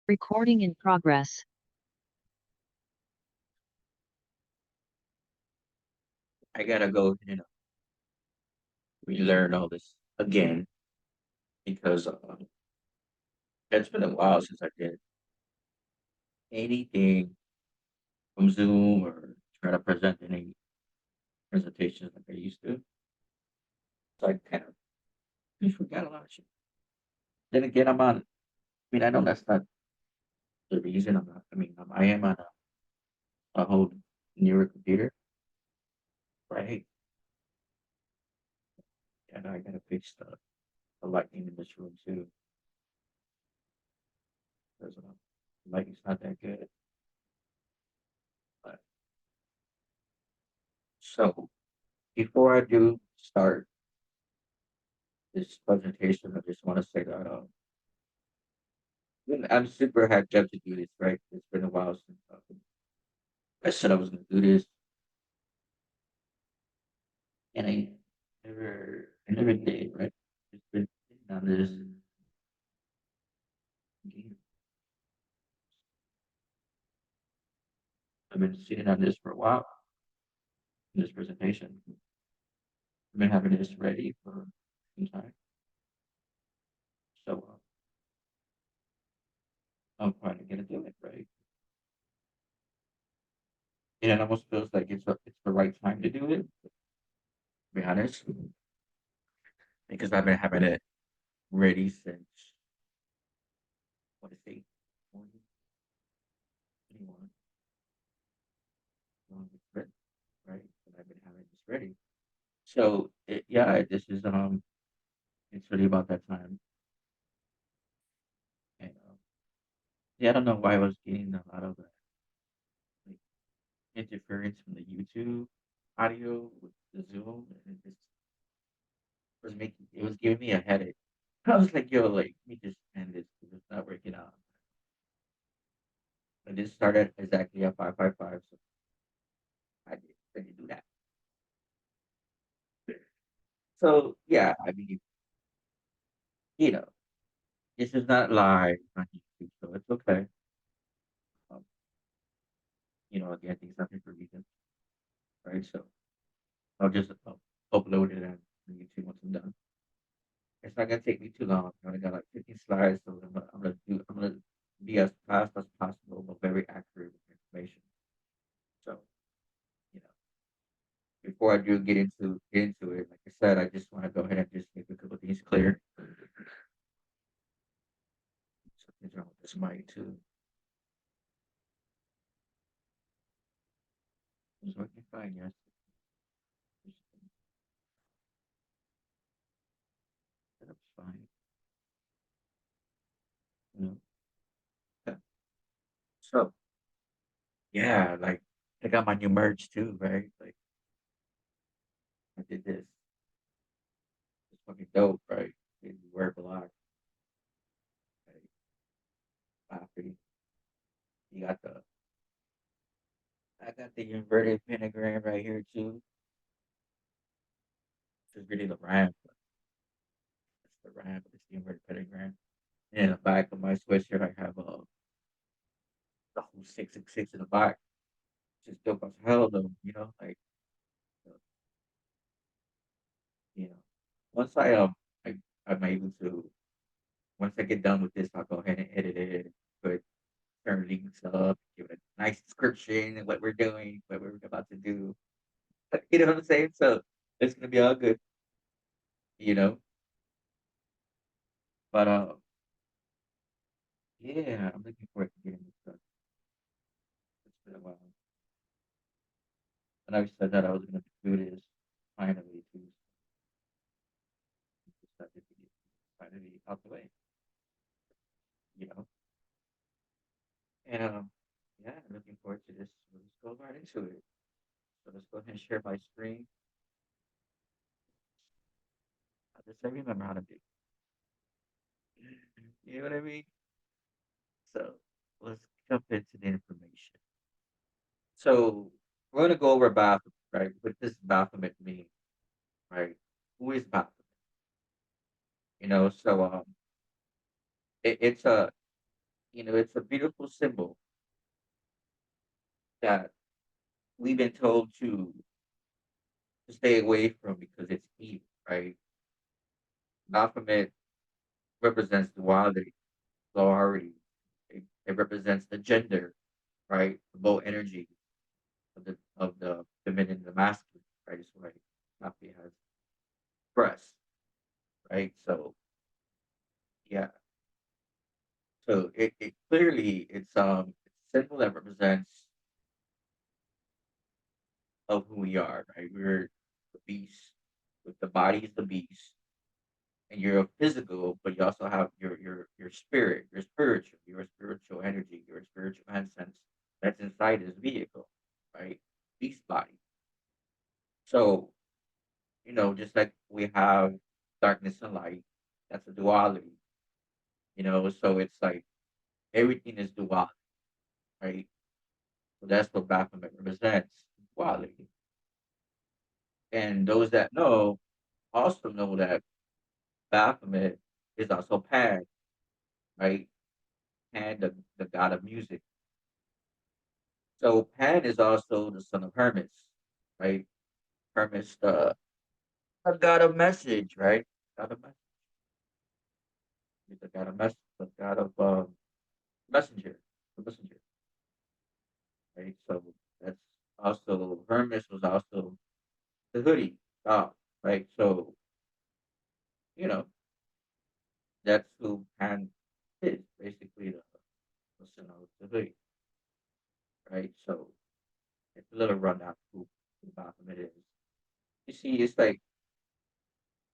Recording in progress. I gotta go, relearn all this again because it's been a while since I did anything from Zoom or try to present any presentations like I used to. So I kind of just forgot a lot of shit. Then again, I mean, I know that's not the reason I'm not, I mean, I am on a whole newer computer, right? And I gotta fix the lighting in this room too because the lighting's not that good. But so before I do start this presentation, I just want to say that I'm super hyped up to do this, right? It's been a while since I said I was going to do this, and I never did, right? It's been sitting on this game. I've been sitting on this for a while, this presentation. I've been having this ready for some time. So I'm trying to get it do it, right? And it almost feels like it's the right time to do it, to be honest, because I've been having it ready since, what is it, 2021, right? And I've been having this ready. So yeah, this is it's really about that time. And yeah, I don't know why I was getting a lot of like interference from the YouTube audio with the Zoom, and it just it was giving me a headache. I was like, yo, like, let me just end this because it's not working out. And this started exactly at 5:55, so I didn't do that. So yeah, I mean, you know, this is not live on YouTube, so it's okay. Um, again, things happen for reasons, right? So I'll just upload it on YouTube once I'm done. It's not gonna take me too long. I only got like 15 slides, so I'm gonna be as fast as possible, but very accurate with information. So, you know, before I do get into it, like I said, I just want to go ahead and just make a couple things clear. Something's wrong with this mic too. It's working fine, yes. That's fine. You know. Yeah. So yeah, like I got my new merch too, right? Like I did this. It's fucking dope, right? You wear black, right? Happy. You got the I got the inverted pentagram right here too. This is really the ramp. It's the ramp. It's the inverted pentagram. And in the back of my sweatshirt, I have the whole 666 in the back. Just dope as hell though. Like uh, you know. Once I'm able to once I get done with this, I'll go ahead and edit it, put certain links up, give it a nice description and what we're doing, what we're about to do. You know what I'm saying? So it's gonna be all good, you know. But yeah, I'm looking forward to getting this done. It's been a while. And I said that I was going to do this finally to start to get finally out the way, you know. And yeah, I'm looking forward to this. So let's go right into it. So let's go ahead and share my screen. I just I remember how to do. You know what I mean? So let's jump into the information. So we're gonna go over Baphomet, right? What does Baphomet mean, right? Who is Baphomet? So it's a it's a beautiful symbol that we've been told to stay away from because it's evil, right? Baphomet represents duality, polarity. It represents the gender, right? Both energy of the feminine and the masculine, right? Is what Baphomet has expressed, right? So yeah, so it clearly it's a symbol that represents of who we are, right? We're the beast, with the body is the beast, and you're a physical, but you also have your spirit, your spiritual energy, your spiritual essence that's inside this vehicle, right? Beast body. So, just like we have darkness and light, that's a duality, so it's like everything is duality, right? So that's what Baphomet represents, duality. And those that know also know that Baphomet is also Pan, right? Pan, the god of music. So Pan is also the son of Hermes, right? Hermes, the god of message, right? God of message. He's the god of message, the god of messenger, the messenger, right? So that's also Hermes was also the hoodie god, right? So you know that's who Pan is, basically the son of the hoodie, right? So it's a little rundown of who Baphomet is. You see, it's like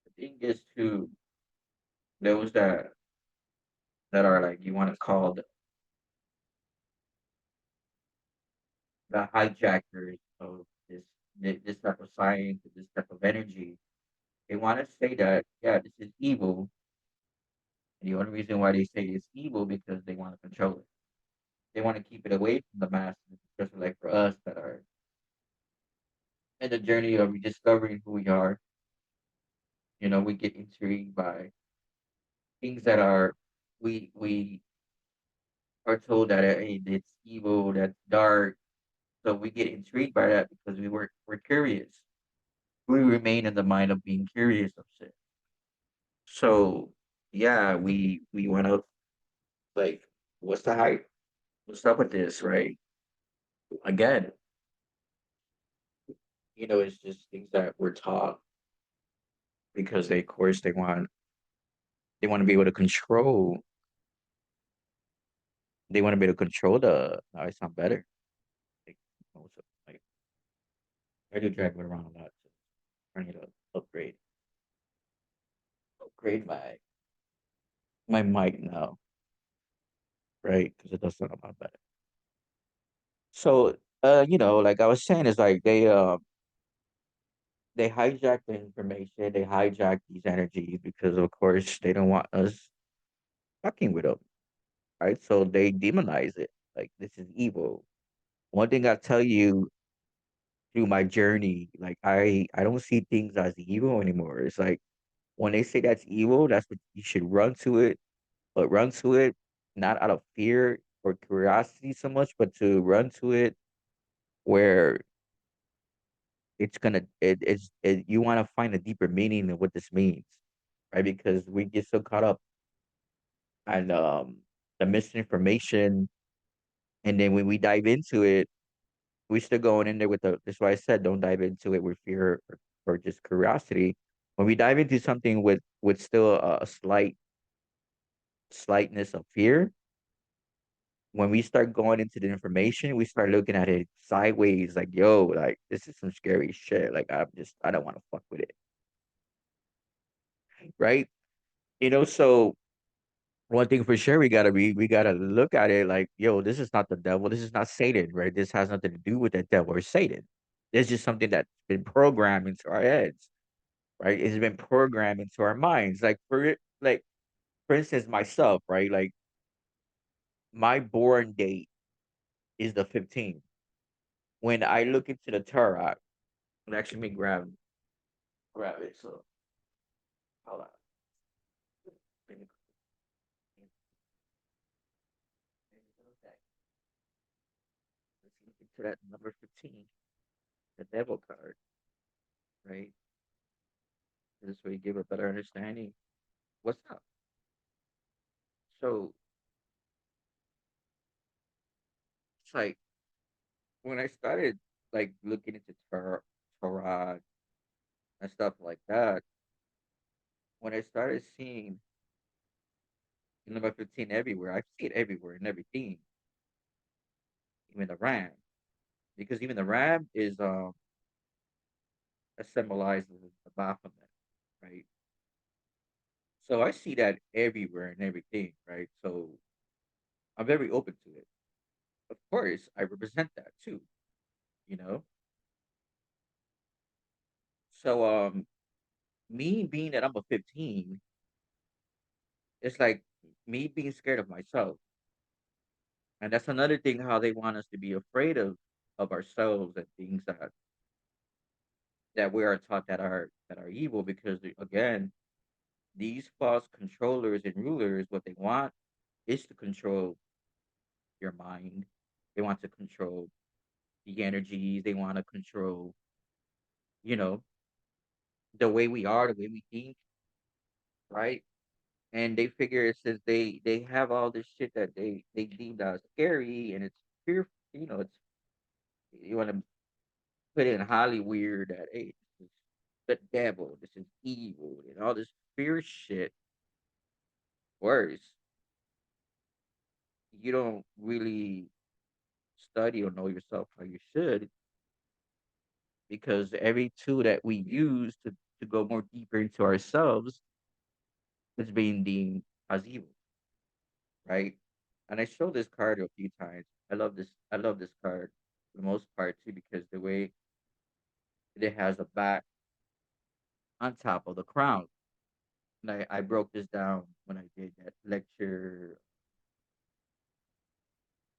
the thing is to those that are like you want to call the hijackers of this type of science, this type of energy. They want to say that yeah, this is evil, and the only reason why they say it's evil because they want to control it. They want to keep it away from the masses, especially like for us that are in the journey of rediscovering who we are. We get intrigued by things that are we are told that hey, it's evil, that's dark. So we get intrigued by that because we're curious. We remain in the mind of being curious of shit. So yeah, we want to like, what's the hype? What's up with this, right? Again, it's just things that we're taught because they, of course, they want to be able to control. They want to be able to control the. Now I sound better. Like, like I do drag it around a lot. So I need to upgrade my mic now, right? Because it does sound a lot better. So, like I was saying, is like they hijack the information, they hijack these energies because, of course, they don't want us fucking with them, right? So they demonize it. Like, this is evil. One thing I tell you through my journey, like, I don't see things as evil anymore. It's like when they say that's evil, that's what you should run to it, but run to it not out of fear or curiosity so much, but to run to it where you want to find a deeper meaning of what this means, right? Because we get so caught up on the misinformation, and then when we dive into it, we still going in there with the. That's why I said don't dive into it with fear or just curiosity. When we dive into something with still a slightness of fear, when we start going into the information, we start looking at it sideways, like yo, like this is some scary shit. Like I don't want to fuck with it, right? So one thing for sure we gotta look at it like, yo, this is not the devil, this is not Satan, right? This has nothing to do with the devil or Satan. It's just something that's been programmed into our heads, right? It's been programmed into our minds. For instance, myself, right? Like my born date is the 15th. When I look into the Torah, and actually let me grab it. So hold on. deck. Let's look into that number 15, the devil card, right? This way you give a better understanding. What's up? So it's like when I started like looking into Torah and stuff like that, when I started seeing the number 15 everywhere, I see it everywhere in everything, even the ram. Because even the ram is symbolizes the Baphomet, right? So I see that everywhere and everything, right? So I'm very open to it. Of course, I represent that too, you know. So me being that I'm a 15, it's like me being scared of myself, and that's another thing how they want us to be afraid of ourselves and things that we are taught that are evil because again these false controllers and rulers what they want is to control your mind. They want to control the energies. They want to control, you know, the way we are, the way we think, right? And they figure since they have all this shit that they deemed as scary and it's fear, it's you want to put it in Hollywood that hey, this is the devil, this is evil, and all this fear shit. Worse, you don't really study or know yourself how you should because every tool that we use to go more deeper into ourselves is being deemed as evil, right? And I showed this card a few times. I love this card for the most part too because the way it has a back on top of the crown. And I broke this down when I did that lecture,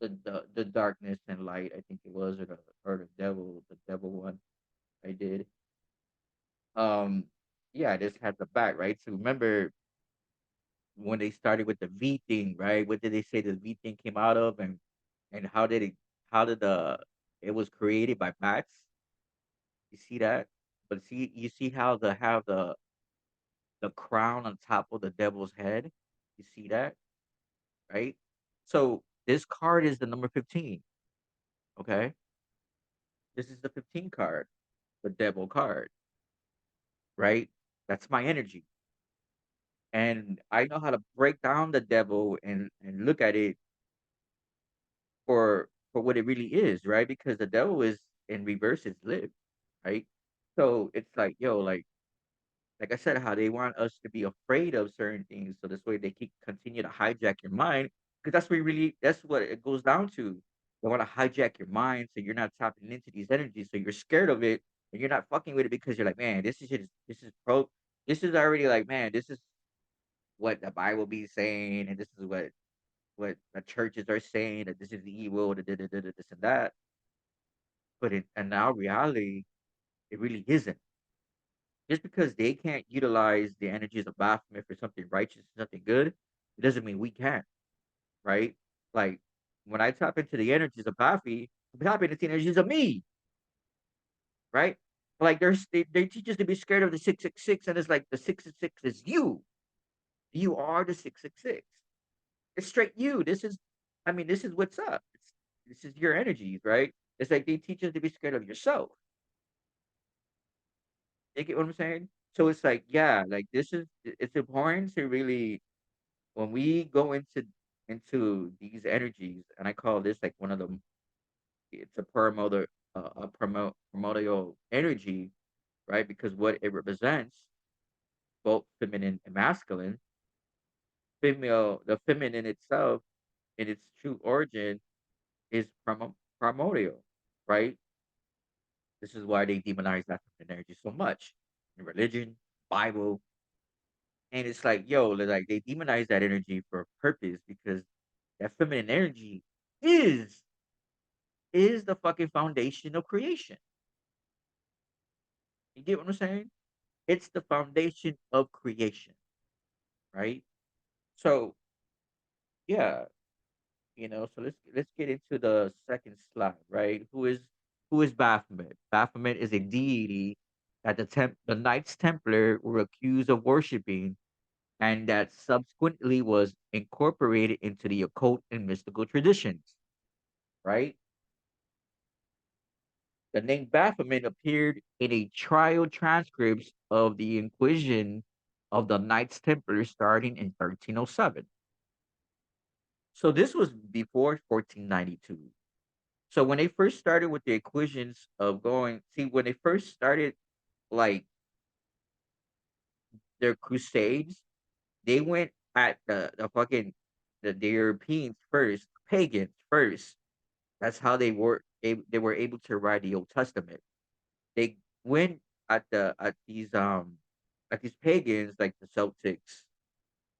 the darkness and light. I think it was or the devil one I did. Um, yeah, this has the back right. So remember when they started with the V thing, right? What did they say the V thing came out of, and how did the it was created by bats? You see that? But see, you see how the crown on top of the devil's head. You see that, right? So this card is the number 15. Okay, this is the 15 card, the devil card, right? That's my energy, and I know how to break down the devil and look at it for what it really is, right? Because the devil is in reverse is live, right? So it's like, yo, like I said, how they want us to be afraid of certain things, so this way they keep continue to hijack your mind, because that's what it goes down to. They want to hijack your mind, so you're not tapping into these energies, so you're scared of it, and you're not fucking with it because you're like, man, this is already like, man, this is what the Bible be saying, and this is what the churches are saying that this is evil, this and that. But in now reality, it really isn't. Just because they can't utilize the energies of Baphomet for something righteous, something good, it doesn't mean we can't, right? Like when I tap into the energies of Baphomet, I'm tapping into the energies of me, right? Like they teach us to be scared of the 666, and it's like the 666 is you. You are the 666. It's straight you. I mean, this is what's up. This is your energies, right? It's like they teach us to be scared of yourself. You get what I'm saying? So it's like, yeah, like it's important to really when we go into these energies, and I call this like one of them. It's a primordial energy, right? Because what it represents, both feminine and masculine. The feminine itself, in its true origin, is primordial, right? This is why they demonize that feminine energy so much in religion, Bible, and it's like, yo, like they demonize that energy for a purpose because that feminine energy is is the fucking foundation of creation. You get what I'm saying? It's the foundation of creation, right? So yeah, So let's get into the second slide, right? Who is Baphomet? Baphomet is a deity that the Knights Templar were accused of worshiping, and that subsequently was incorporated into the occult and mystical traditions, right? The name Baphomet appeared in a trial transcripts of the Inquisition of the Knights Templar starting in 1307. So this was before 1492. So when they first started with the Inquisitions of when they first started like their crusades, they went at the Europeans first, pagans first. That's how they were able to write the Old Testament. They went at these pagans like the Celtics,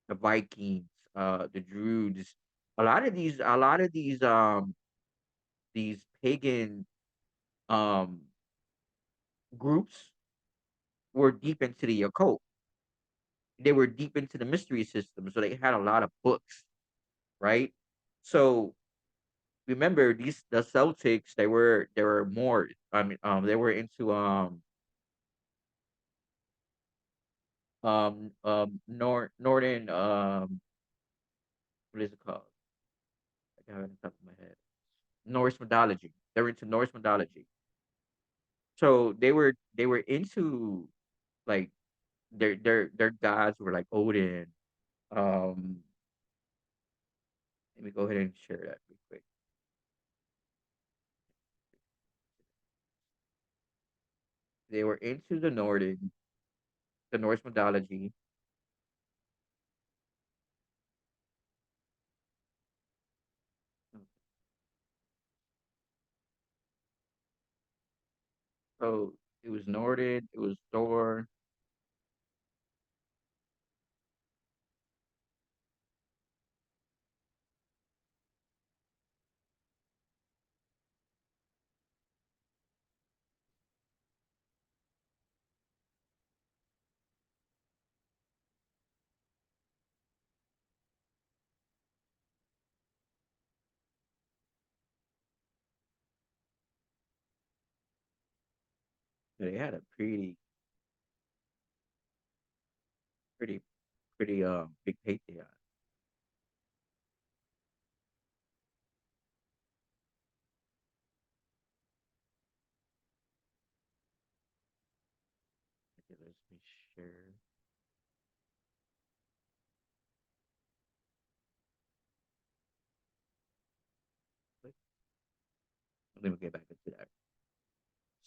the Vikings, the Druids. A lot of these pagan um groups were deep into the occult. They were deep into the mystery system, so they had a lot of books, right? So remember the Celtics, they were more, they were into northern, what is it called? I got it on the top of my head. Norse mythology. They were into Norse mythology. So they were into like their gods were like Odin. Um, Let me go ahead and share that real quick. They were into the Norse mythology. So it was Norden, it was Thor. They had a pretty, pretty big pantheon. Okay, let me share. Let me get back into that.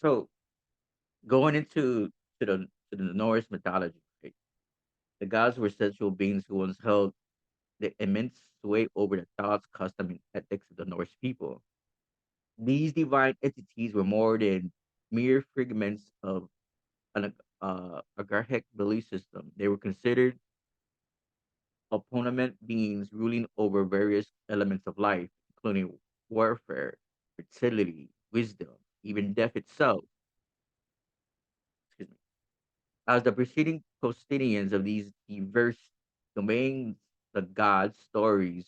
So going into to the Norse mythology, right? The gods were sensual beings who once held the immense sway over the thoughts, custom, and ethics of the Norse people. These divine entities were more than mere fragments of an archaic belief system. They were considered opponent beings ruling over various elements of life, including warfare, fertility, wisdom, even death itself. Excuse me. As the preceding custodians of these diverse domains, the gods' stories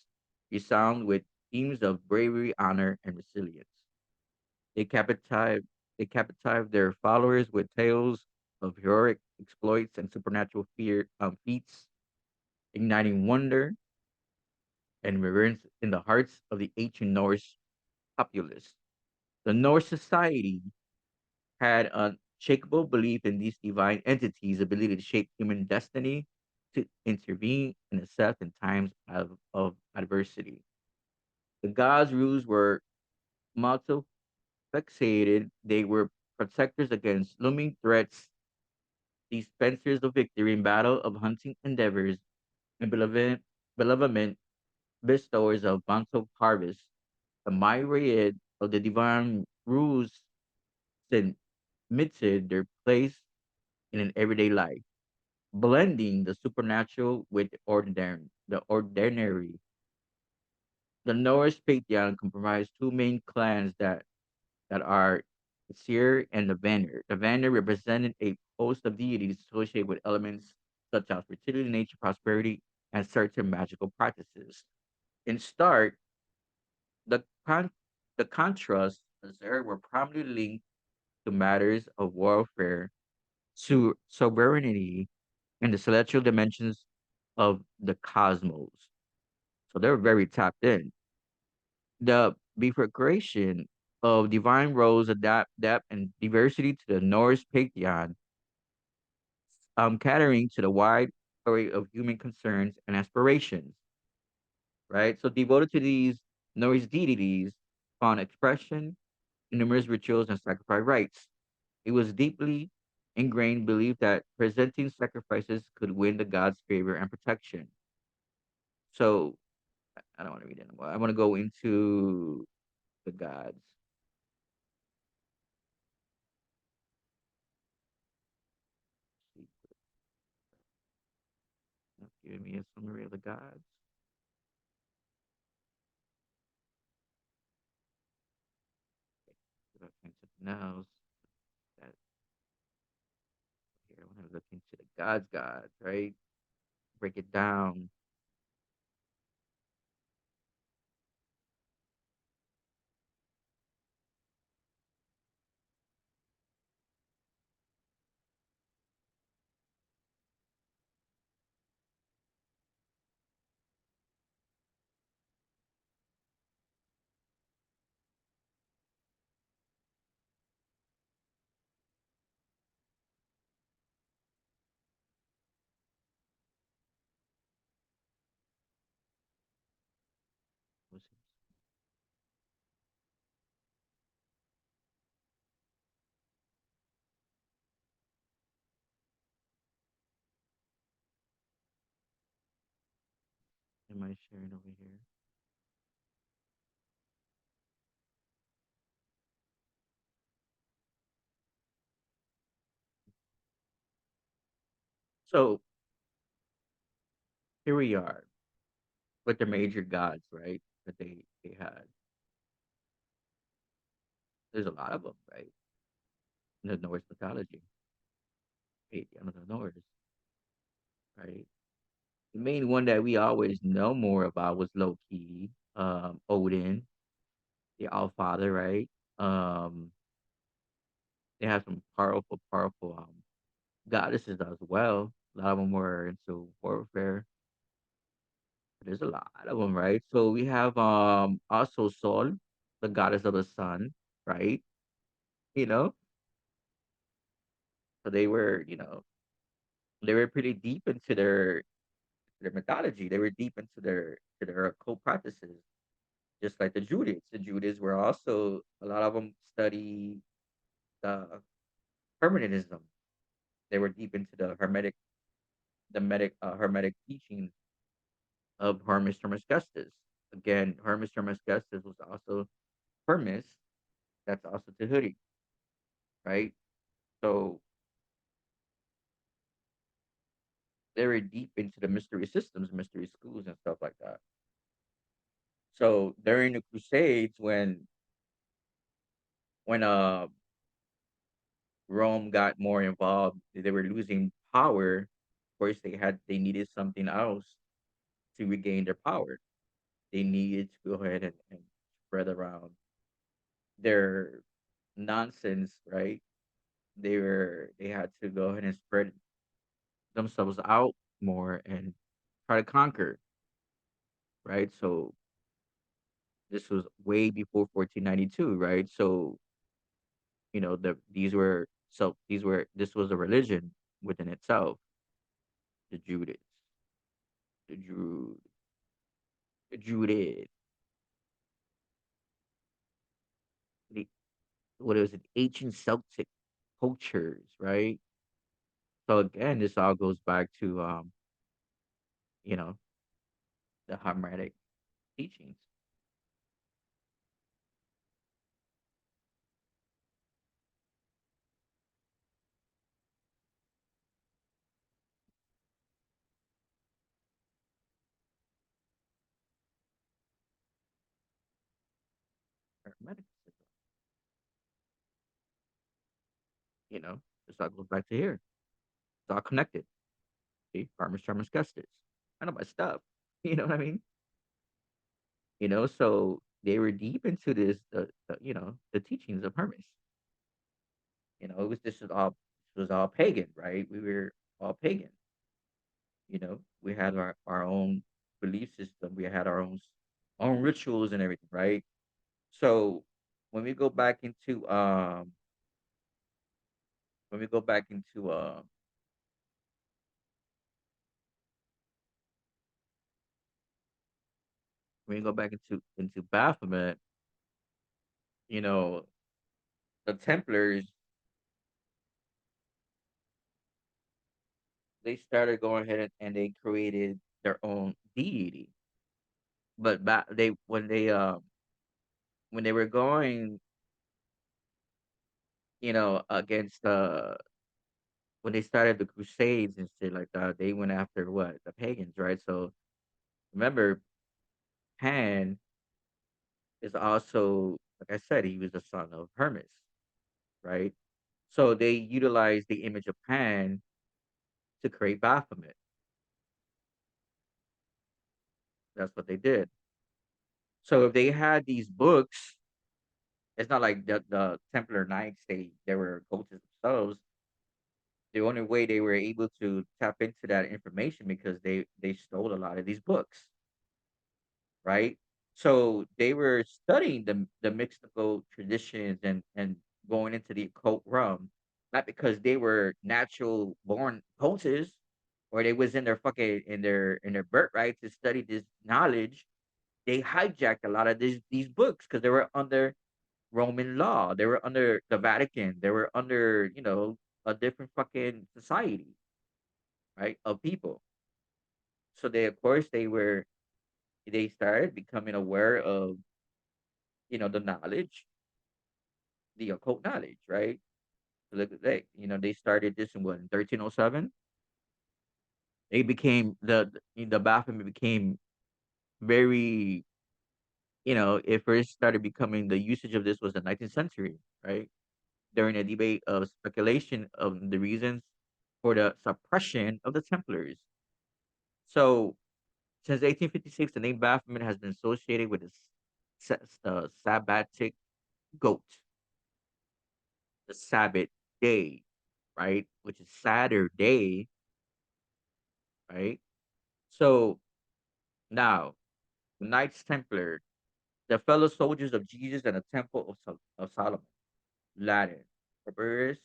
resound with themes of bravery, honor, and resilience. They captive, they captive their followers with tales of heroic exploits and supernatural feats, igniting wonder and reverence in the hearts of the ancient Norse populace. The Norse society had an unshakable belief in these divine entities' ability to shape human destiny, to intervene and assist in times of adversity. The gods' rules were multifaceted. They were protectors against looming threats, dispensers of victory in battle, of hunting endeavors, and benevolent bestowers of bountiful harvest. The myriad of the divine rules cemented their place in an everyday life, blending the supernatural with the ordinary. The Norse pantheon comprised two main clans that are the Seer and the Vanir. The Vanir represented a host of deities associated with elements such as fertility, nature, prosperity, and certain magical practices. In start, The the contrasts there were primarily linked to matters of warfare, sovereignty, and the celestial dimensions of the cosmos. So they're very tapped in. The bifurcation of divine roles, adapt, depth, and diversity to the Norse pantheon, catering to the wide array of human concerns and aspirations, right? So devoted to these Norse deities found expression in numerous rituals and sacrifice rites. It was deeply ingrained belief that presenting sacrifices could win the gods' favor and protection. So I don't want to read it anymore. I want to go into the gods. Give me a summary of the gods. Look into something else. That here, I want to look into the gods, right? Break it down. Am I sharing over here? So here we are with the major gods, right? That they had. There's a lot of them, right? In the Norse mythology, pantheon of the Norse, right? The main one that we always know more about was Loki, Odin, the All Father, right? Um, they have some powerful goddesses as well. A lot of them were into warfare. There's a lot of them, right? So we have also Sol, the goddess of the sun, right? You know, so they were pretty deep into their mythology. They were deep into their occult practices, just like the Druids. The Druids were also a lot of them study the Hermeticism. They were deep into the Hermetic teachings of Hermes Trismegistus. Again, Hermes Trismegistus was also Hermes. That's also Tahuti, right? So they were deep into the mystery systems, mystery schools, and stuff like that. So during the Crusades, when Rome got more involved, they were losing power. Of course, they needed something else to regain their power. They needed to go ahead and spread around their nonsense, right? They had to go ahead and spread themselves out more and try to conquer, right? So this was way before 1492, right? So this was a religion within itself. The Druids, the Druid, the Druid, the what is it? Ancient Celtic cultures, right? So again, this all goes back to you know, the Hermetic teachings. Hermeticism, you know, this all goes back to here. It's all connected. See, Farmers, Farmers, Custards. I know my stuff. You know what I mean? So they were deep into the teachings of Hermes. It was all pagan, right? We were all pagan. We had our own belief system. We had our own rituals and everything, right? So when we go back into when we go back into when we go back into Baphomet, you know, the Templars, they started going ahead and they created their own deity. But back they when they were going, against when they started the Crusades and shit like that, they went after what? The pagans, right? So remember, Pan is also, like I said, he was the son of Hermes, right? So they utilized the image of Pan to create Baphomet. That's what they did. So if they had these books, it's not like the Templar Knights, they were cultists themselves. The only way they were able to tap into that information because they stole a lot of these books, right? So they were studying the mystical traditions and going into the occult realm, not because they were natural born cultists or they was in their fucking in their birthright to study this knowledge. They hijacked a lot of these books because they were under Roman law. They were under the Vatican. They were under a different fucking society, right, of people. So they, of course, they started becoming aware of the knowledge, the occult knowledge, right? So look at that. They started this in what, in 1307. They became the Baphomet became very, it first started becoming the usage of this was the 19th century, right? During a debate of speculation of the reasons for the suppression of the Templars. So since 1856, the name Baphomet has been associated with the Sabbatic goat, the Sabbath day, right? Which is Saturday, right? So now, the Knights Templar, the fellow soldiers of Jesus and the Temple of Solomon, Latin, Barbarus,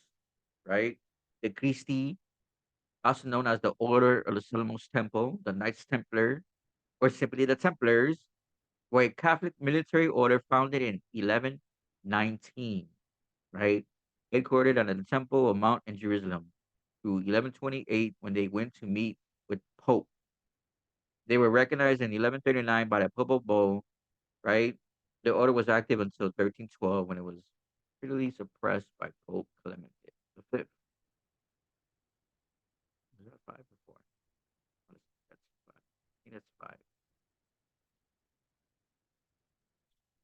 right? The Christi, also known as the Order of the Solomon's Temple, the Knights Templar, or simply the Templars, were a Catholic military order founded in 1119, right? Headquartered at the Temple of Mount in Jerusalem through 1128 when they went to meet with Pope. They were recognized in 1139 by the Papal Bull, right? The order was active until 1312 when it was repeatedly suppressed by Pope Clement the Fifth. Is that five or four? That's five. I think that's five.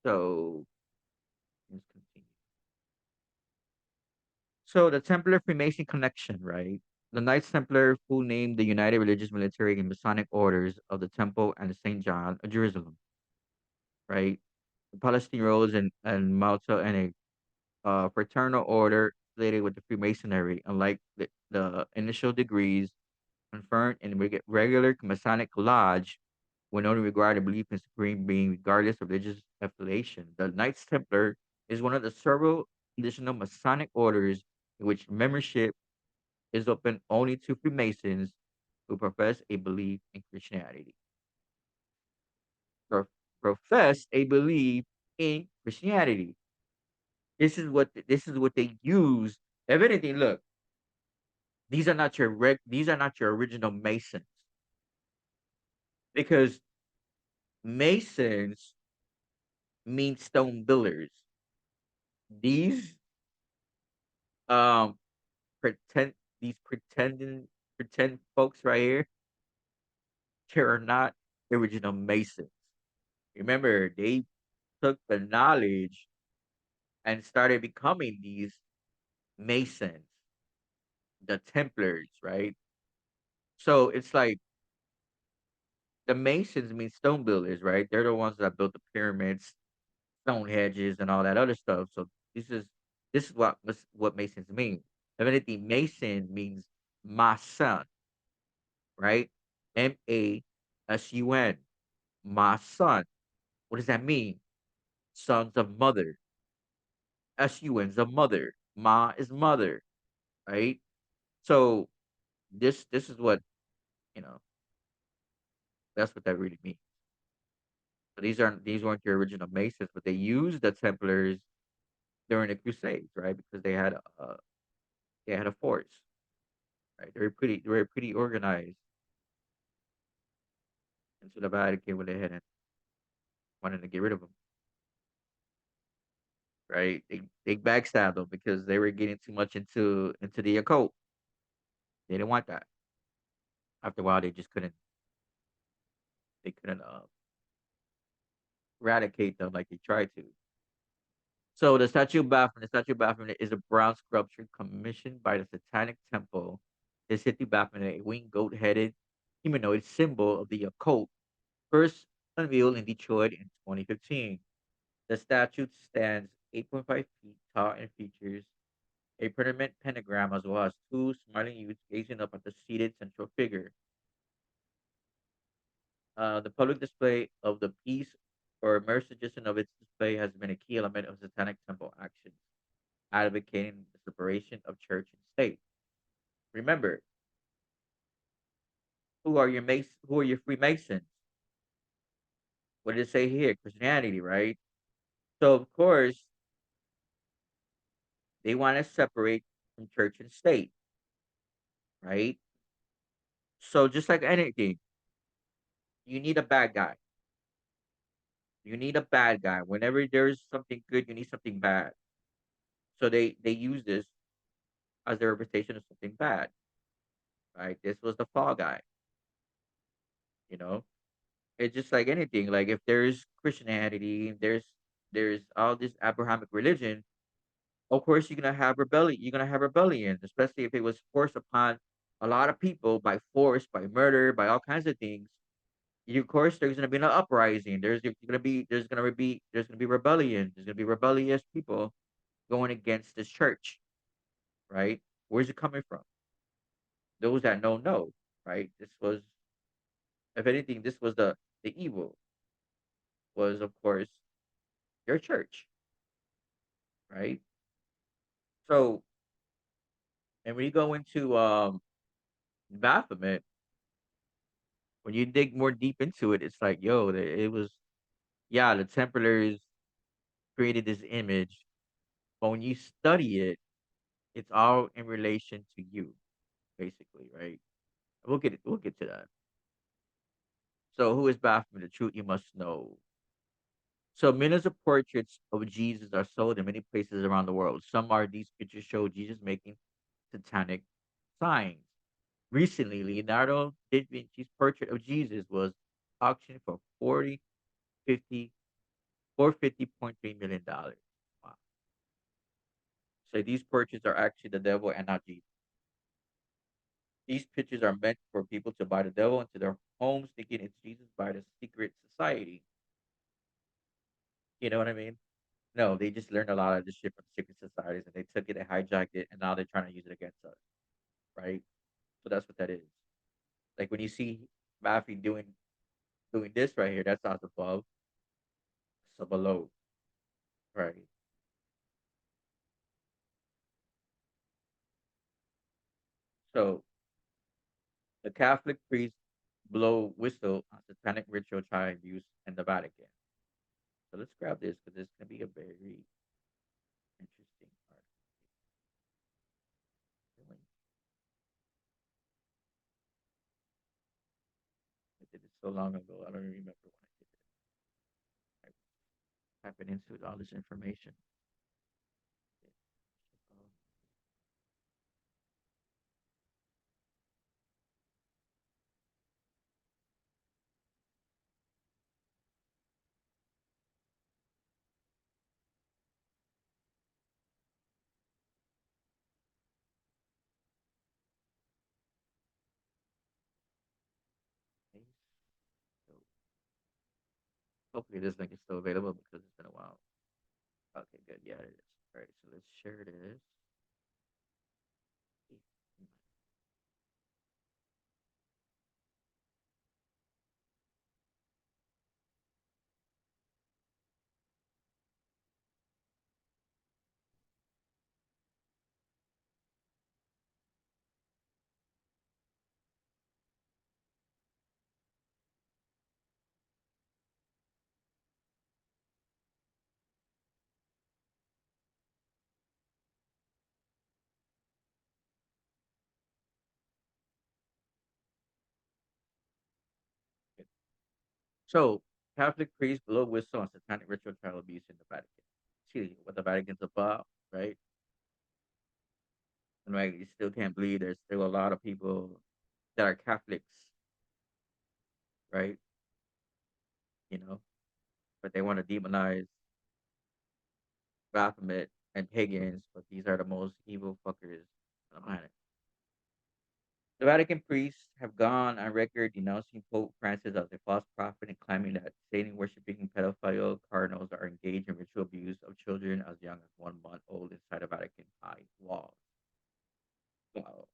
So let's continue. So the Templar Freemason connection, right? The Knights Templar, full name the United Religious Military and Masonic Orders of the Temple and St. John of Jerusalem, right? The Palestine Rose and Malta and a fraternal order affiliated with the Freemasonry, unlike the initial degrees conferred in regular Masonic lodge, when only regarded belief in supreme being regardless of religious affiliation. The Knights Templar is one of the several additional Masonic orders in which membership is open only to Freemasons who profess a belief in Christianity. Pro- Profess a belief in Christianity. This is what they use. If anything, look, these are not your original Masons because Masons mean stone builders. These um pretend these pretend folks right here, they are not the original Masons. Remember, they took the knowledge and started becoming these Masons, the Templars, right? So it's like the Masons mean stone builders, right? They're the ones that built the pyramids. stone hedges and all that other stuff. So this is what Masons mean. If anything, Mason means my son, right? Masun, my son. What does that mean? Sons of mother. Sun's a mother. Ma is mother, right? So this is what you know. That's what that really means. So these weren't the original Masons, but they used the Templars during the Crusades, right? Because they had a force, right? They were pretty organized into the Vatican when they had wanted to get rid of them, right? They backstabbed them because they were getting too much into the occult. They didn't want that. After a while, they couldn't eradicate them like they tried to. So the statue of Baphomet is a bronze sculpture commissioned by the Satanic Temple. The city Baphomet, a winged goat-headed humanoid symbol of the occult, first unveiled in Detroit in 2015. The statue stands 8.5 feet tall and features a permanent pentagram as well as two smiling youths gazing up at the seated central figure. The public display of the piece or immersive suggestion of its display has been a key element of Satanic Temple actions, advocating the separation of church and state. Remember, who are your Freemasons? What did it say here? Christianity, right? So of course they want to separate from church and state, right? So just like anything, you need a bad guy. You need a bad guy. Whenever there's something good, you need something bad. So they use this as their representation of something bad, right? This was the fall guy, you know. It's just like anything. Like if there's Christianity, there's all this Abrahamic religion. Of course, you're gonna have rebellion. You're gonna have rebellion, especially if it was forced upon a lot of people by force, by murder, by all kinds of things. Of course, there's gonna be an uprising. There's gonna be rebellion. There's gonna be rebellious people going against this church, right? Where's it coming from? Those that know, right? This was, if anything, this was the evil was, of course, your church, right? So, and when you go into Baphomet, when you dig more deep into it, it's like, yo, it was, yeah, the Templars created this image, but when you study it, it's all in relation to you, basically, right? We'll get to that. So, who is Baphomet? The truth you must know. So, millions of portraits of Jesus are sold in many places around the world. Some are these pictures show Jesus making satanic signs. Recently, Leonardo da Vinci's portrait of Jesus was auctioned for 50 $450.3 million. Wow. So these portraits are actually the devil and not Jesus. These pictures are meant for people to buy the devil into their homes, thinking it's Jesus by the secret society. You know what I mean? No, they just learned a lot of this shit from secret societies and they took it and hijacked it and now they're trying to use it against us, right? So that's what that is. Like when you see Maffy doing this right here, that's not above, so below, right? So the Catholic priests blow whistle on satanic ritual child abuse in the Vatican. So let's grab this because this can be a very interesting part. I did it so long ago, I don't even remember when I did it. I tapping into all this information. So hopefully this link is still available because it's been a while. Okay, good. Yeah, it is. All right, so let's share this. So, Catholic priests blow whistle on satanic ritual child abuse in the Vatican. See what the Vatican's about, right? And right, you still can't believe there's still a lot of people that are Catholics, right? You know, but they want to demonize Baphomet and pagans, but these are the most evil fuckers on the planet. The Vatican priests have gone on record denouncing Pope Francis as a false prophet and claiming that Satan worshipping pedophile cardinals are engaged in ritual abuse of children as young as 1 month old inside the Vatican high walls. Wow.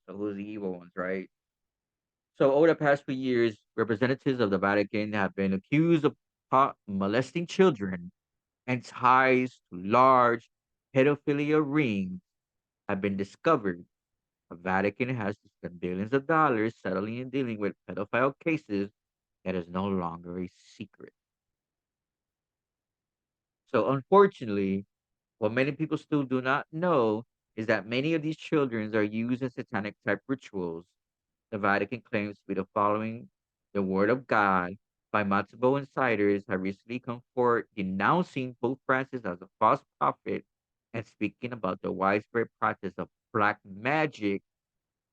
So who's the evil ones, right? So over the past few years, representatives of the Vatican have been accused of molesting children, and ties to large pedophilia rings have been discovered. The Vatican has to spend billions of dollars settling and dealing with pedophile cases that is no longer a secret. So, unfortunately, what many people still do not know is that many of these children are used in satanic type rituals. The Vatican claims to be the following the Word of God by multiple insiders have recently come forward denouncing Pope Francis as a false prophet and speaking about the widespread practice of black magic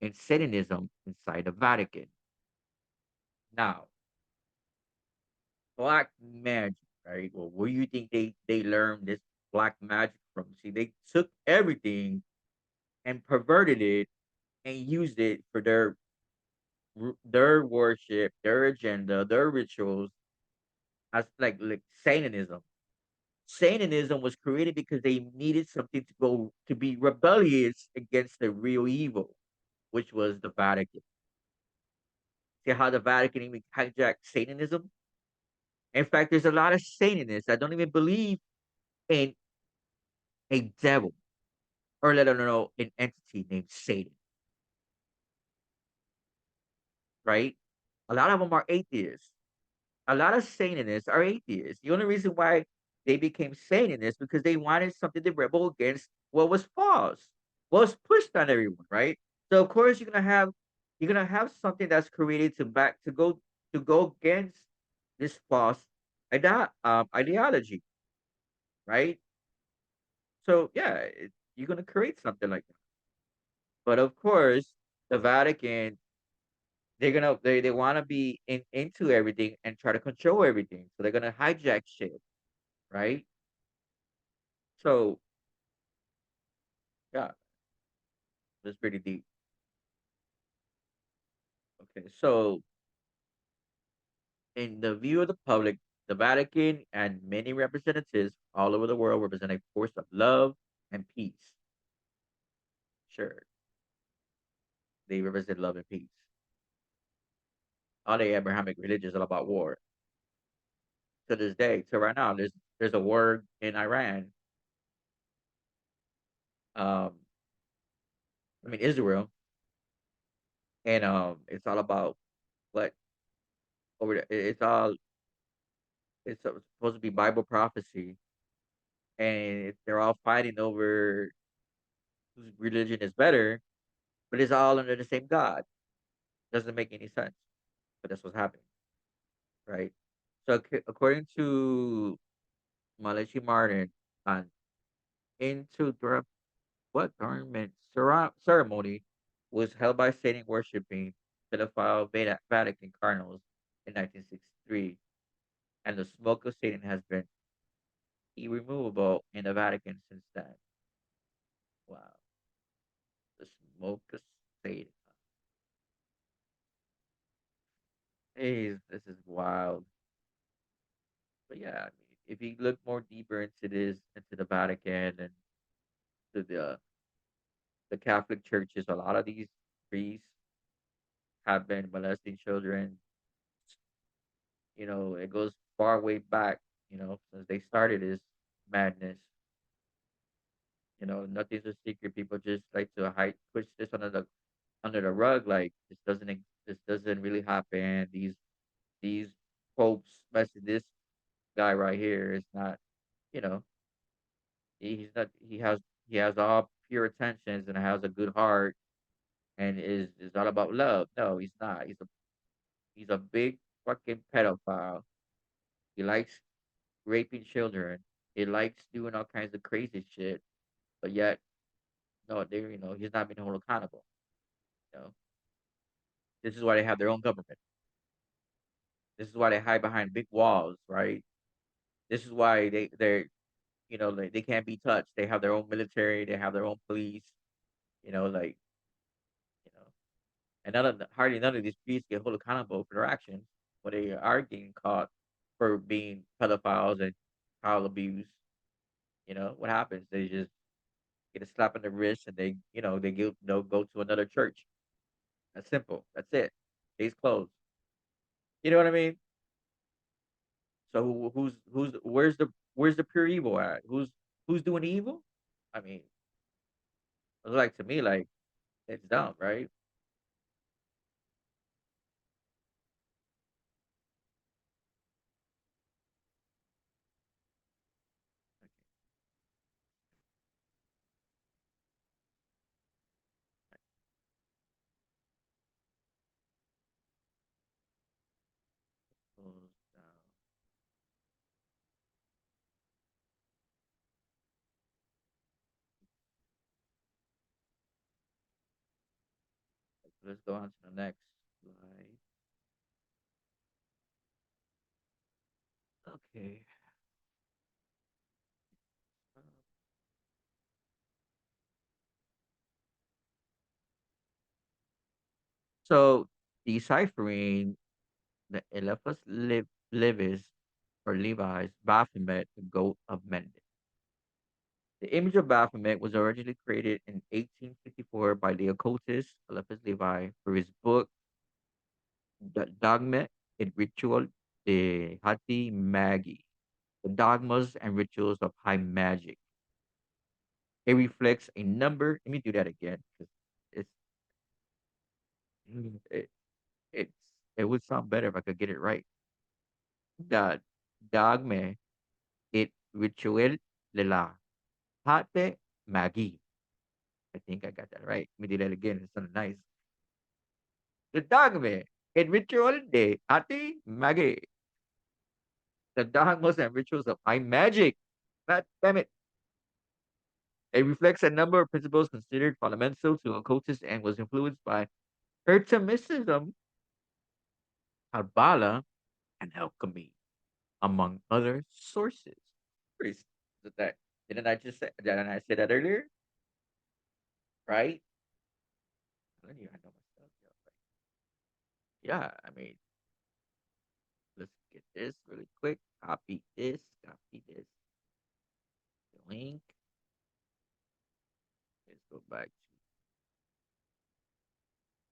and Satanism inside the Vatican. Now, black magic, right? Well, where do you think they learned this black magic from? See, they took everything and perverted it and used it for their worship, their agenda, their rituals as like Satanism. Satanism was created because they needed something to go to be rebellious against the real evil, which was the Vatican. See how the Vatican even hijacked Satanism? In fact, there's a lot of Satanists that don't even believe in a devil or let alone know an entity named Satan, right? A lot of them are atheists. A lot of Satanists are atheists. The only reason why they became Satanists because they wanted something to rebel against what was false, what was pushed on everyone, right? So of course you're gonna have something that's created to go against this false ideology, right? So yeah, you're gonna create something like that. But of course, the Vatican they want to be into everything and try to control everything. So they're gonna hijack shit, right? So yeah, that's pretty deep. Okay, so in the view of the public, the Vatican and many representatives all over the world represent a force of love and peace. Sure, they represent love and peace. All the Abrahamic religions are about war. To this day, to right now, there's a war in Iran. Um, I mean Israel, and it's all about what over there. It's supposed to be Bible prophecy, and they're all fighting over whose religion is better, but it's all under the same God. Doesn't make any sense, but that's what's happening, right? So according to Malachi Martin, an into what government ceremony was held by Satan worshiping pedophile Vatican cardinals in 1963, and the smoke of Satan has been irremovable in the Vatican since then. Wow, the smoke of Satan. Hey, this is wild. But yeah, if you look more deeper into this, into the Vatican and to the Catholic churches, a lot of these priests have been molesting children. You know, it goes far way back. You know, since they started this madness. You know, nothing's a secret. People just like to hide, push this under the rug. Like this doesn't really happen. These popes, especially this guy right here, is not. You know, he's not. He has all pure intentions and has a good heart and is all about love. No, he's not. He's a big fucking pedophile. He likes raping children. He likes doing all kinds of crazy shit. But yet, no, they he's not being held accountable. You know, this is why they have their own government. This is why they hide behind big walls, right? This is why they're they can't be touched. They have their own military. They have their own police. You know, like you know, and hardly none of these priests get held accountable for their actions when they are getting caught for being pedophiles and child abuse. You know what happens? They just get a slap on the wrist and they'll go to another church. That's simple. That's it. Case closed. You know what I mean? So who's where's the pure evil at? Who's doing evil? I mean, like to me, like it's dumb, right? Close down. Let's go on to the next slide. Okay. So deciphering the Elephas Levis or Levi's Baphomet, the goat of Mendel. The image of Baphomet was originally created in 1854 by the occultist Eliphas Levi for his book The Dogma and Ritual de Hati Magi, the dogmas and rituals of high magic. It reflects a number. Let me do that again because it's it, it's it would sound better if I could get it right. The Dogma et Ritual de la Hati Magi. I think I got that right. Let me do that again. It sounded nice. The Dogma et Ritual de Hati Magi. The dogmas and rituals of high magic. God damn it. It reflects a number of principles considered fundamental to occultism and was influenced by Hermeticism, Kabbalah, and alchemy, among other sources. Is that didn't I say that earlier? Right? I don't even know myself. Yeah, I mean, let's get this really quick. Copy this link. Let's go back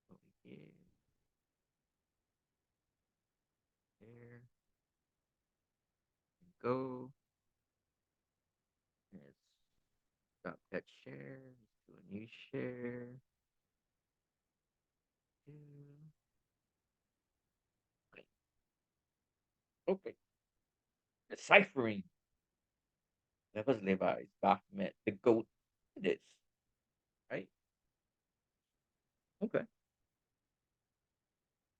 to over here, there, and go. Let's stop that share. Let's do a new share. Okay. Deciphering. That was Levi's Baphomet, the goat. This, right? Okay.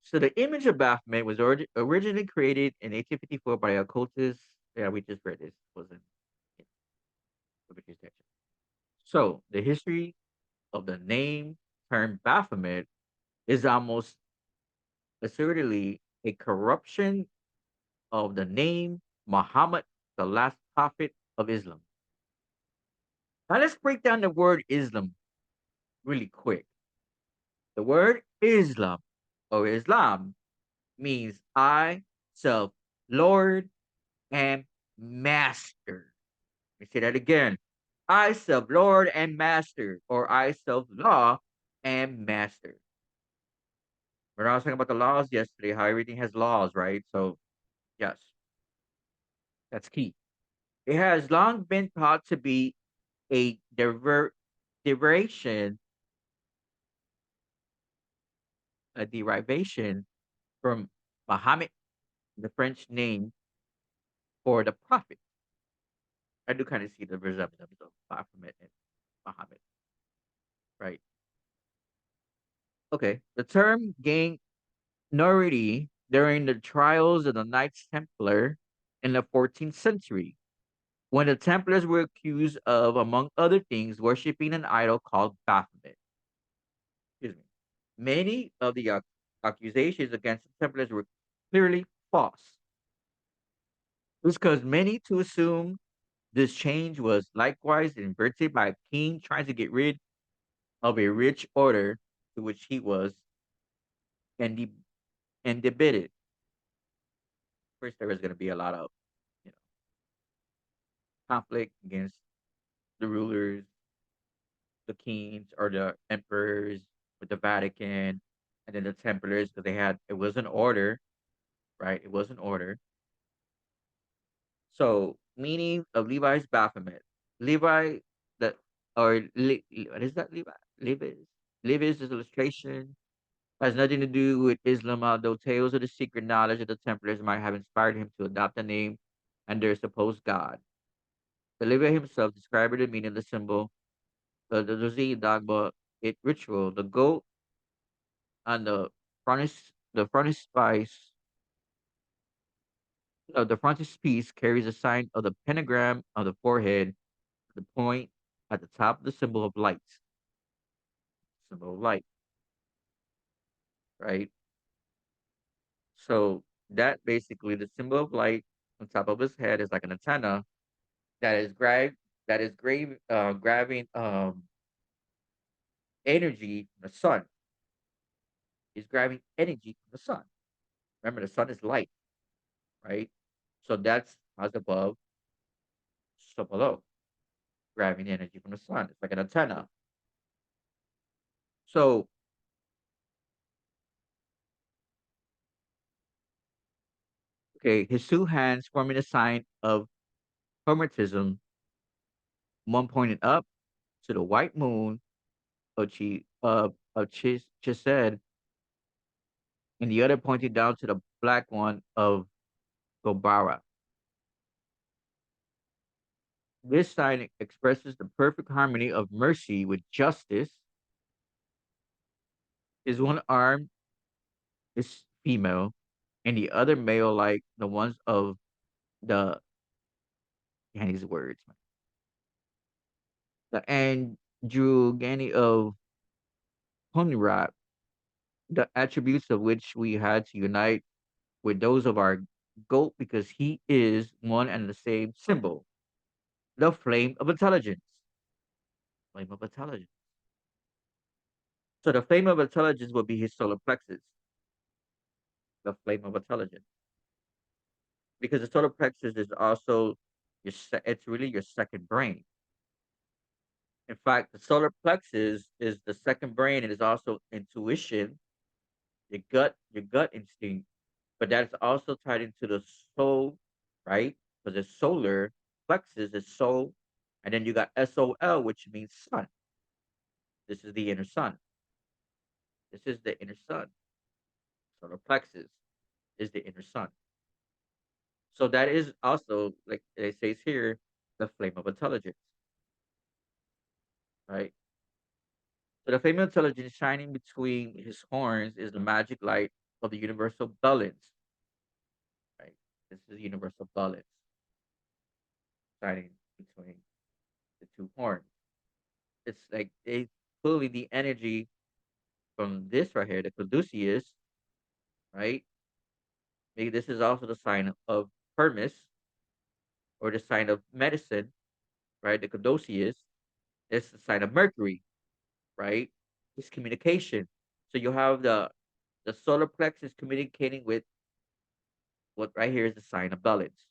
So the image of Baphomet was originally created in 1854 by occultists. Yeah, we just read this. Wasn't yeah, publication section. So the history of the name term Baphomet is almost assuredly a corruption of the name Muhammad, the last prophet of Islam. Now let's break down the word Islam really quick. The word Islam or Islam means I, self, Lord, and master. Let me say that again. I self Lord and master, or I self law and master. When I was talking about the laws yesterday, how everything has laws, right? So yes, that's key. It has long been thought to be a derivation, a derivation from Muhammad, the French name for the prophet. I do kind of see the resemblance of Baphomet and Muhammad, right? Okay. The term gained notoriety during the trials of the Knights Templar in the 14th century, when the Templars were accused of, among other things, worshipping an idol called Baphomet. Excuse me. Many of the accusations against the Templars were clearly false. This caused many to assume this change was likewise invented by a king trying to get rid of a rich order to which he was indi- indebted. First, there was going to be a lot of you know, conflict against the rulers, the kings, or the emperors with the Vatican, and then the Templars, because it was an order, right? It was an order. So, meaning of Levi's Baphomet. Levi, the what is that? Levi's illustration has nothing to do with Islam, although tales of the secret knowledge of the Templars might have inspired him to adopt the name and their supposed god. The Levi himself described the meaning of the symbol, the Dozi Dagba, it ritual, the goat on the frontispiece, the frontispiece carries a sign of the pentagram on the forehead, the point at the top of the symbol of light, right? So that basically the symbol of light on top of his head is like an antenna that is grabbing energy from the sun. Is grabbing energy from the sun. Remember, the sun is light, right? So that's as above, so below, grabbing energy from the sun. It's like an antenna. So, okay, his two hands forming a sign of hermetism, one pointing up to the white moon of Chised, and the other pointing down to the black one of Gobara. This sign expresses the perfect harmony of mercy with justice. His one arm is female, and the other male, like the ones of the and his words, the Androgany of Hunrat, the attributes of which we had to unite with those of our goat because he is one and the same symbol, the flame of intelligence. Flame of intelligence. So the flame of intelligence will be his solar plexus, the flame of intelligence. Because the solar plexus is also it's really your second brain. In fact, the solar plexus is the second brain and is also intuition, your gut instinct, but that's also tied into the soul, right? Because the solar plexus is soul, and then you got SOL, which means sun. This is the inner sun. This is the inner sun. Solar plexus is the inner sun. So that is also, like it says here, the flame of intelligence, right? So the flame of intelligence shining between his horns is the magic light of the universal balance, right? This is universal balance shining between the two horns. It's like they pulling the energy from this right here, the caduceus, right? Maybe this is also the sign of Hermes or the sign of medicine, right? The caduceus is the sign of Mercury, right? It's communication. So you have the solar plexus communicating with what right here is the sign of balance.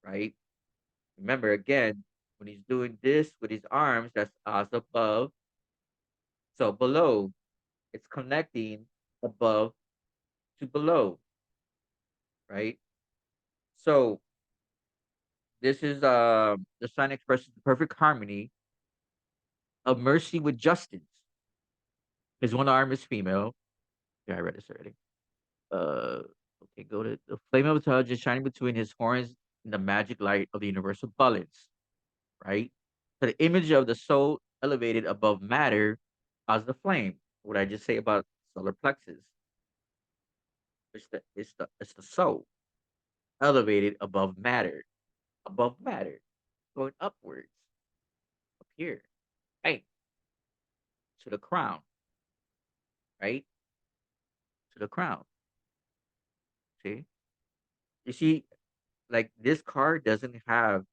right? Remember again, when he's doing this with his arms, that's as above. So below, it's connecting above to below, right? So this is the sun expresses the perfect harmony of mercy with justice. His one arm is female. Yeah, I read this already. Uh, okay, go to the flame of intelligence shining between his horns in the magic light of the universal balance, right? So the image of the soul elevated above matter as the flame. What I just say about solar plexus, it's the soul elevated above matter, going upwards, up here, right, to the crown, right, to the crown. See, you see, like this card doesn't have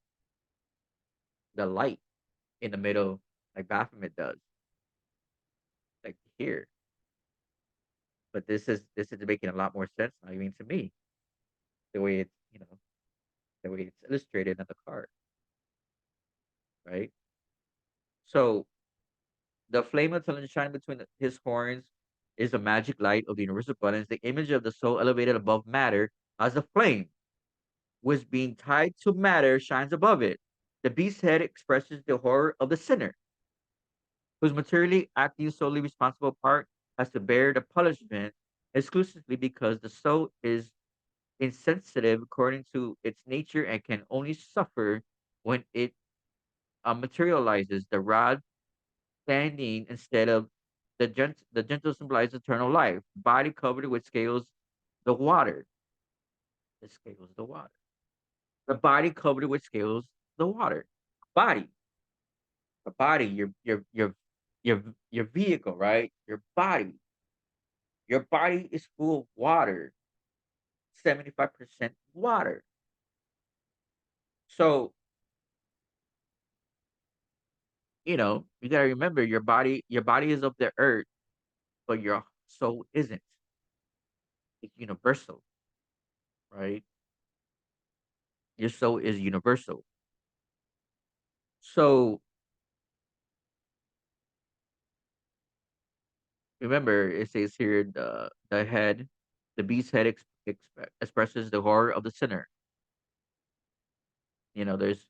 the light in the middle like Baphomet does, like here. But this is making a lot more sense now, I mean, to me, the way it's the way it's illustrated on the card, right? So the flame of intelligence shining between his horns is the magic light of the universal balance. The image of the soul elevated above matter as the flame, which being tied to matter shines above it. The beast's head expresses the horror of the sinner, whose materially acting solely responsible part has to bear the punishment exclusively because the soul is insensitive according to its nature and can only suffer when it materializes. The rod standing instead of the gentle symbolizes eternal life. Body covered with scales, the water. The scales, the water. The body covered with scales, the water. Body, the body, your vehicle, right? Your body is full of water, 75% water. So you gotta remember your body is of the earth, but your soul isn't. It's universal, right? Your soul is universal. So remember, it says here the beast's head expresses the horror of the sinner. There's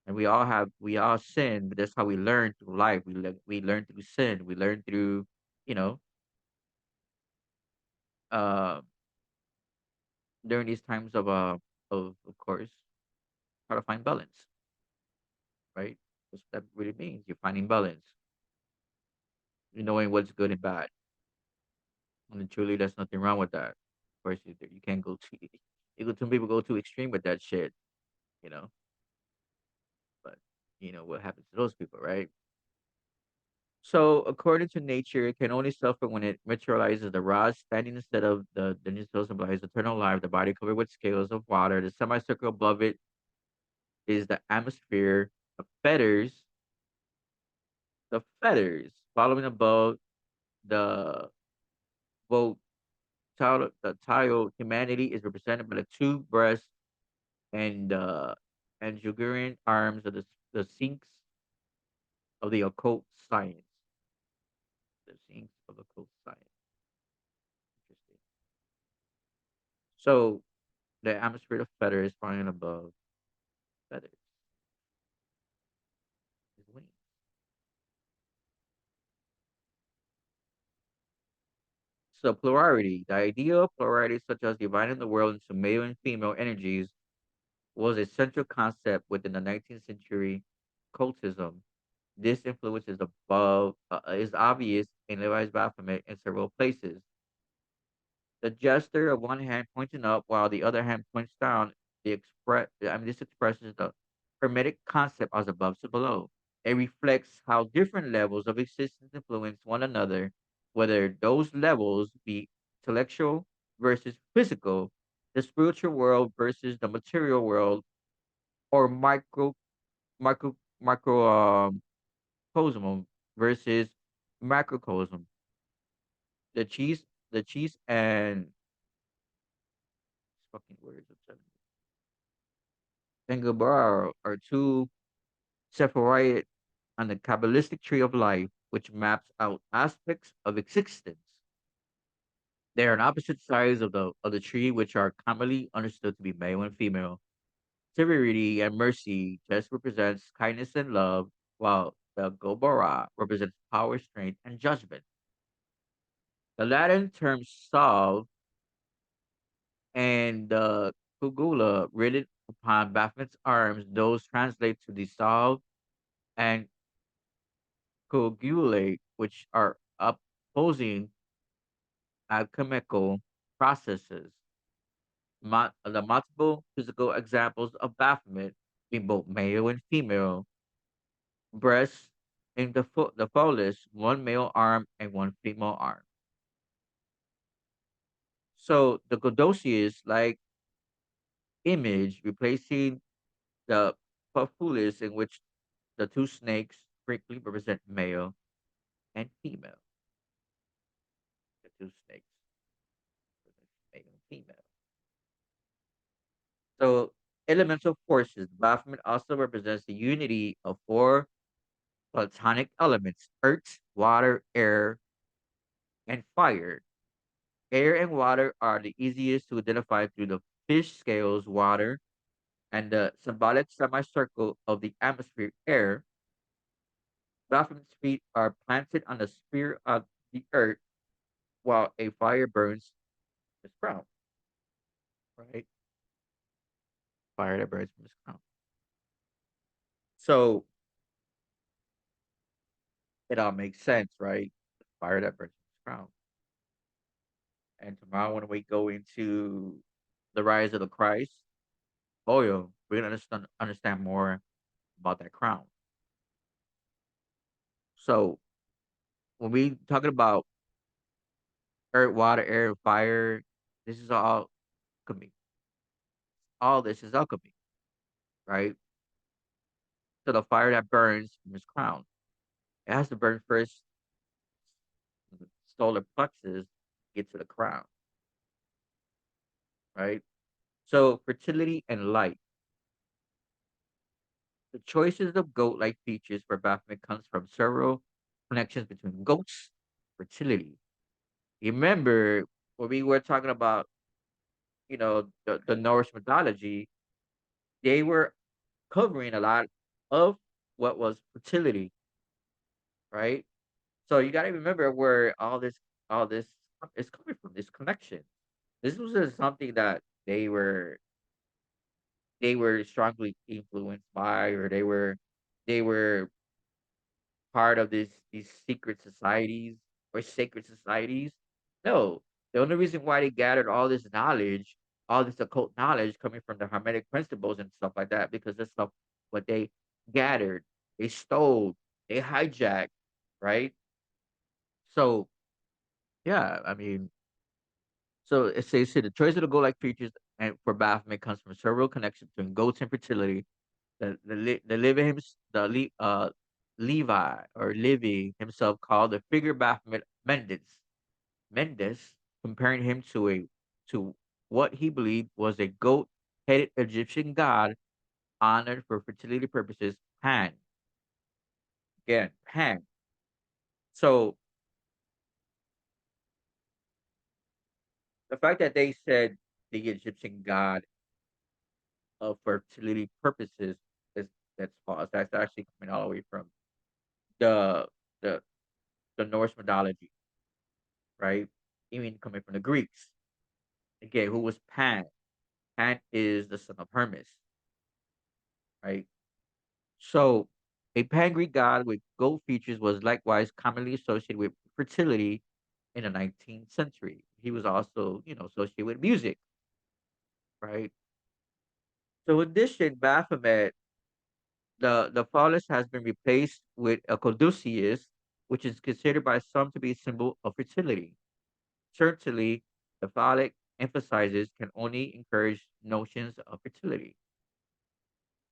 and we all sin, but that's how we learn through life. We learn through sin. We learn through, you know, uh, during these times of course, try to find balance, right? That's what that really means. You're finding balance. You're knowing what's good and bad. And truly, there's nothing wrong with that. Of course, you can't go too. Some people go too extreme with that shit, you know. But what happens to those people, right? So, according to nature, it can only suffer when it materializes the rod standing instead of the neutral symbolizes eternal life, the body covered with scales of water. The semicircle above it is the atmosphere, the feathers, following above the both the tile humanity is represented by the two breasts and and Jugurin arms of the sinks of the occult science. The sinks of occult science. Interesting. So the atmosphere of feathers flying above feathers. His wings. So plurality. The idea of plurality, such as dividing the world into male and female energies, was a central concept within the 19th century cultism. This influence is obvious in Levi's Baphomet in several places. The gesture of one hand pointing up while the other hand points down. This expresses the hermetic concept as above so below. It reflects how different levels of existence influence one another, whether those levels be intellectual versus physical, the spiritual world versus the material world, or micro cosmos versus macrocosm. The cheese, and fucking words. I'm telling you. and Gabara are two separated on the Kabbalistic tree of life, which maps out aspects of existence. They are on opposite sides of the tree, which are commonly understood to be male and female. Severity and mercy just represents kindness and love, while the Gobara represents power, strength, and judgment. The Latin term solve and the Kugula written upon Baphomet's arms, those translate to dissolve and coagulate, which are opposing alchemical processes. The multiple physical examples of Baphomet being both male and female, breasts in the phallus, one male arm and one female arm. So the Godosius like image replacing the Phophulus in which the two snakes frequently represent male and female. The two snakes represent male and female. So elemental forces. Baphomet also represents the unity of four platonic elements: earth, water, air, and fire. Air and water are the easiest to identify through the fish scales water and the symbolic semicircle of the atmosphere air. Baphomet's feet are planted on the sphere of the earth while a fire burns his crown. Right? Fire that burns from his crown. So it all makes sense, right? The fire that burns from his crown. And tomorrow when we go into the rise of the Christ, oh yo, we're gonna understand more about that crown. So when we talking about earth, water, air, fire, this is all alchemy. All this is alchemy, right? So the fire that burns from his crown, it has to burn first the solar plexus, get to the crown, right? So fertility and light. The choices of goat-like features for Baphomet comes from several connections between goats, fertility. You remember when we were talking about, the Norse mythology, they were covering a lot of what was fertility, right? So you got to remember where all this is coming from. This connection. This was just something that they were strongly influenced by, or they were part of these secret societies or sacred societies. No, the only reason why they gathered all this knowledge, all this occult knowledge coming from the Hermetic principles and stuff like that, because that's stuff what they gathered, they stole, they hijacked, right? So yeah, I mean, so it says here the choice of the goat-like features and for Baphomet comes from several connections between goats and fertility. The Levi or Livy himself called the figure Baphomet Mendes, comparing him to what he believed was a goat-headed Egyptian god honored for fertility purposes, Pan. Again, Pan. So the fact that they said the Egyptian god of fertility purposes is that's false. That's actually coming all the way from the the the Norse mythology, right? Even coming from the Greeks. Again, who was Pan? Pan is the son of Hermes, right? So, a Pan Greek god with goat features was likewise commonly associated with fertility in the 19th century. He was also, associated with music, right? So, in addition, Baphomet, the phallus has been replaced with a caduceus, which is considered by some to be a symbol of fertility. Certainly, the phallic emphasizes can only encourage notions of fertility.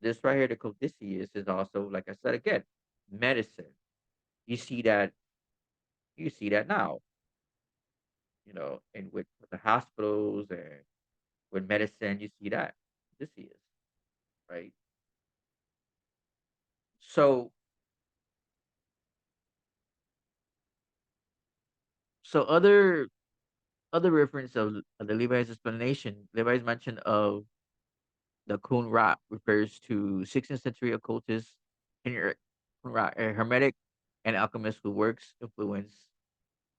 This right here, the codicius, is also, like I said again, medicine. You see that you see that now, and with the hospitals and with medicine, you see that codicius, right? So, other reference of the Levi's explanation, Levi's mention of the Kun Ra refers to 16th century occultist Henry Kun Ra, a hermetic and alchemist who works influence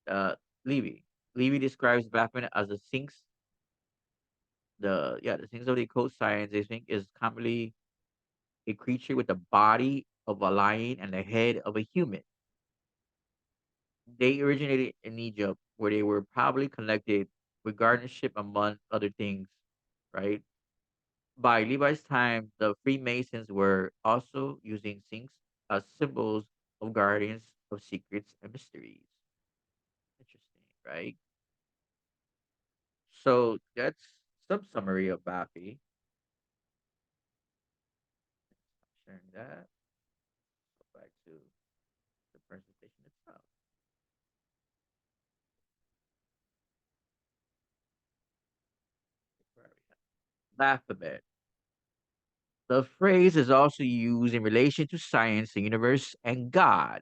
uh, Levy. Levy describes Baphomet as a sphinx. The sphinx of the occult science, they think, is commonly a creature with the body of a lion and the head of a human. They originated in Egypt, where they were probably connected with guardianship among other things, right? By Levi's time, the Freemasons were also using sphinx as symbols of guardians of secrets and mysteries. Interesting, right? So that's some summary of Bafi. Sharing that. Go back to the presentation itself. Where are we at? Baphomet. The phrase is also used in relation to science, the universe, and God.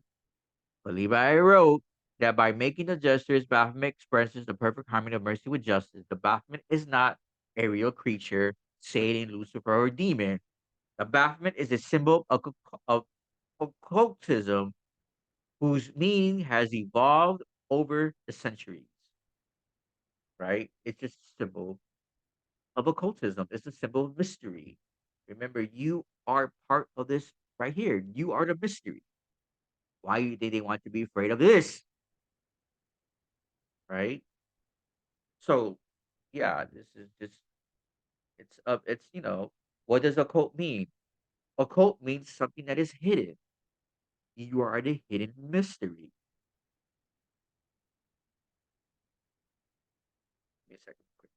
But Levi wrote that by making the gestures, Baphomet expresses the perfect harmony of mercy with justice. The Baphomet is not a real creature, Satan, Lucifer, or demon. The Baphomet is a symbol of occultism whose meaning has evolved over the centuries, right? It's just a symbol of occultism. It's a symbol of mystery. Remember, you are part of this right here. You are the mystery. Why do they want to be afraid of this, right? So, yeah, this is just it's what does occult mean? Occult means something that is hidden. You are the hidden mystery. Give me a second. Quick.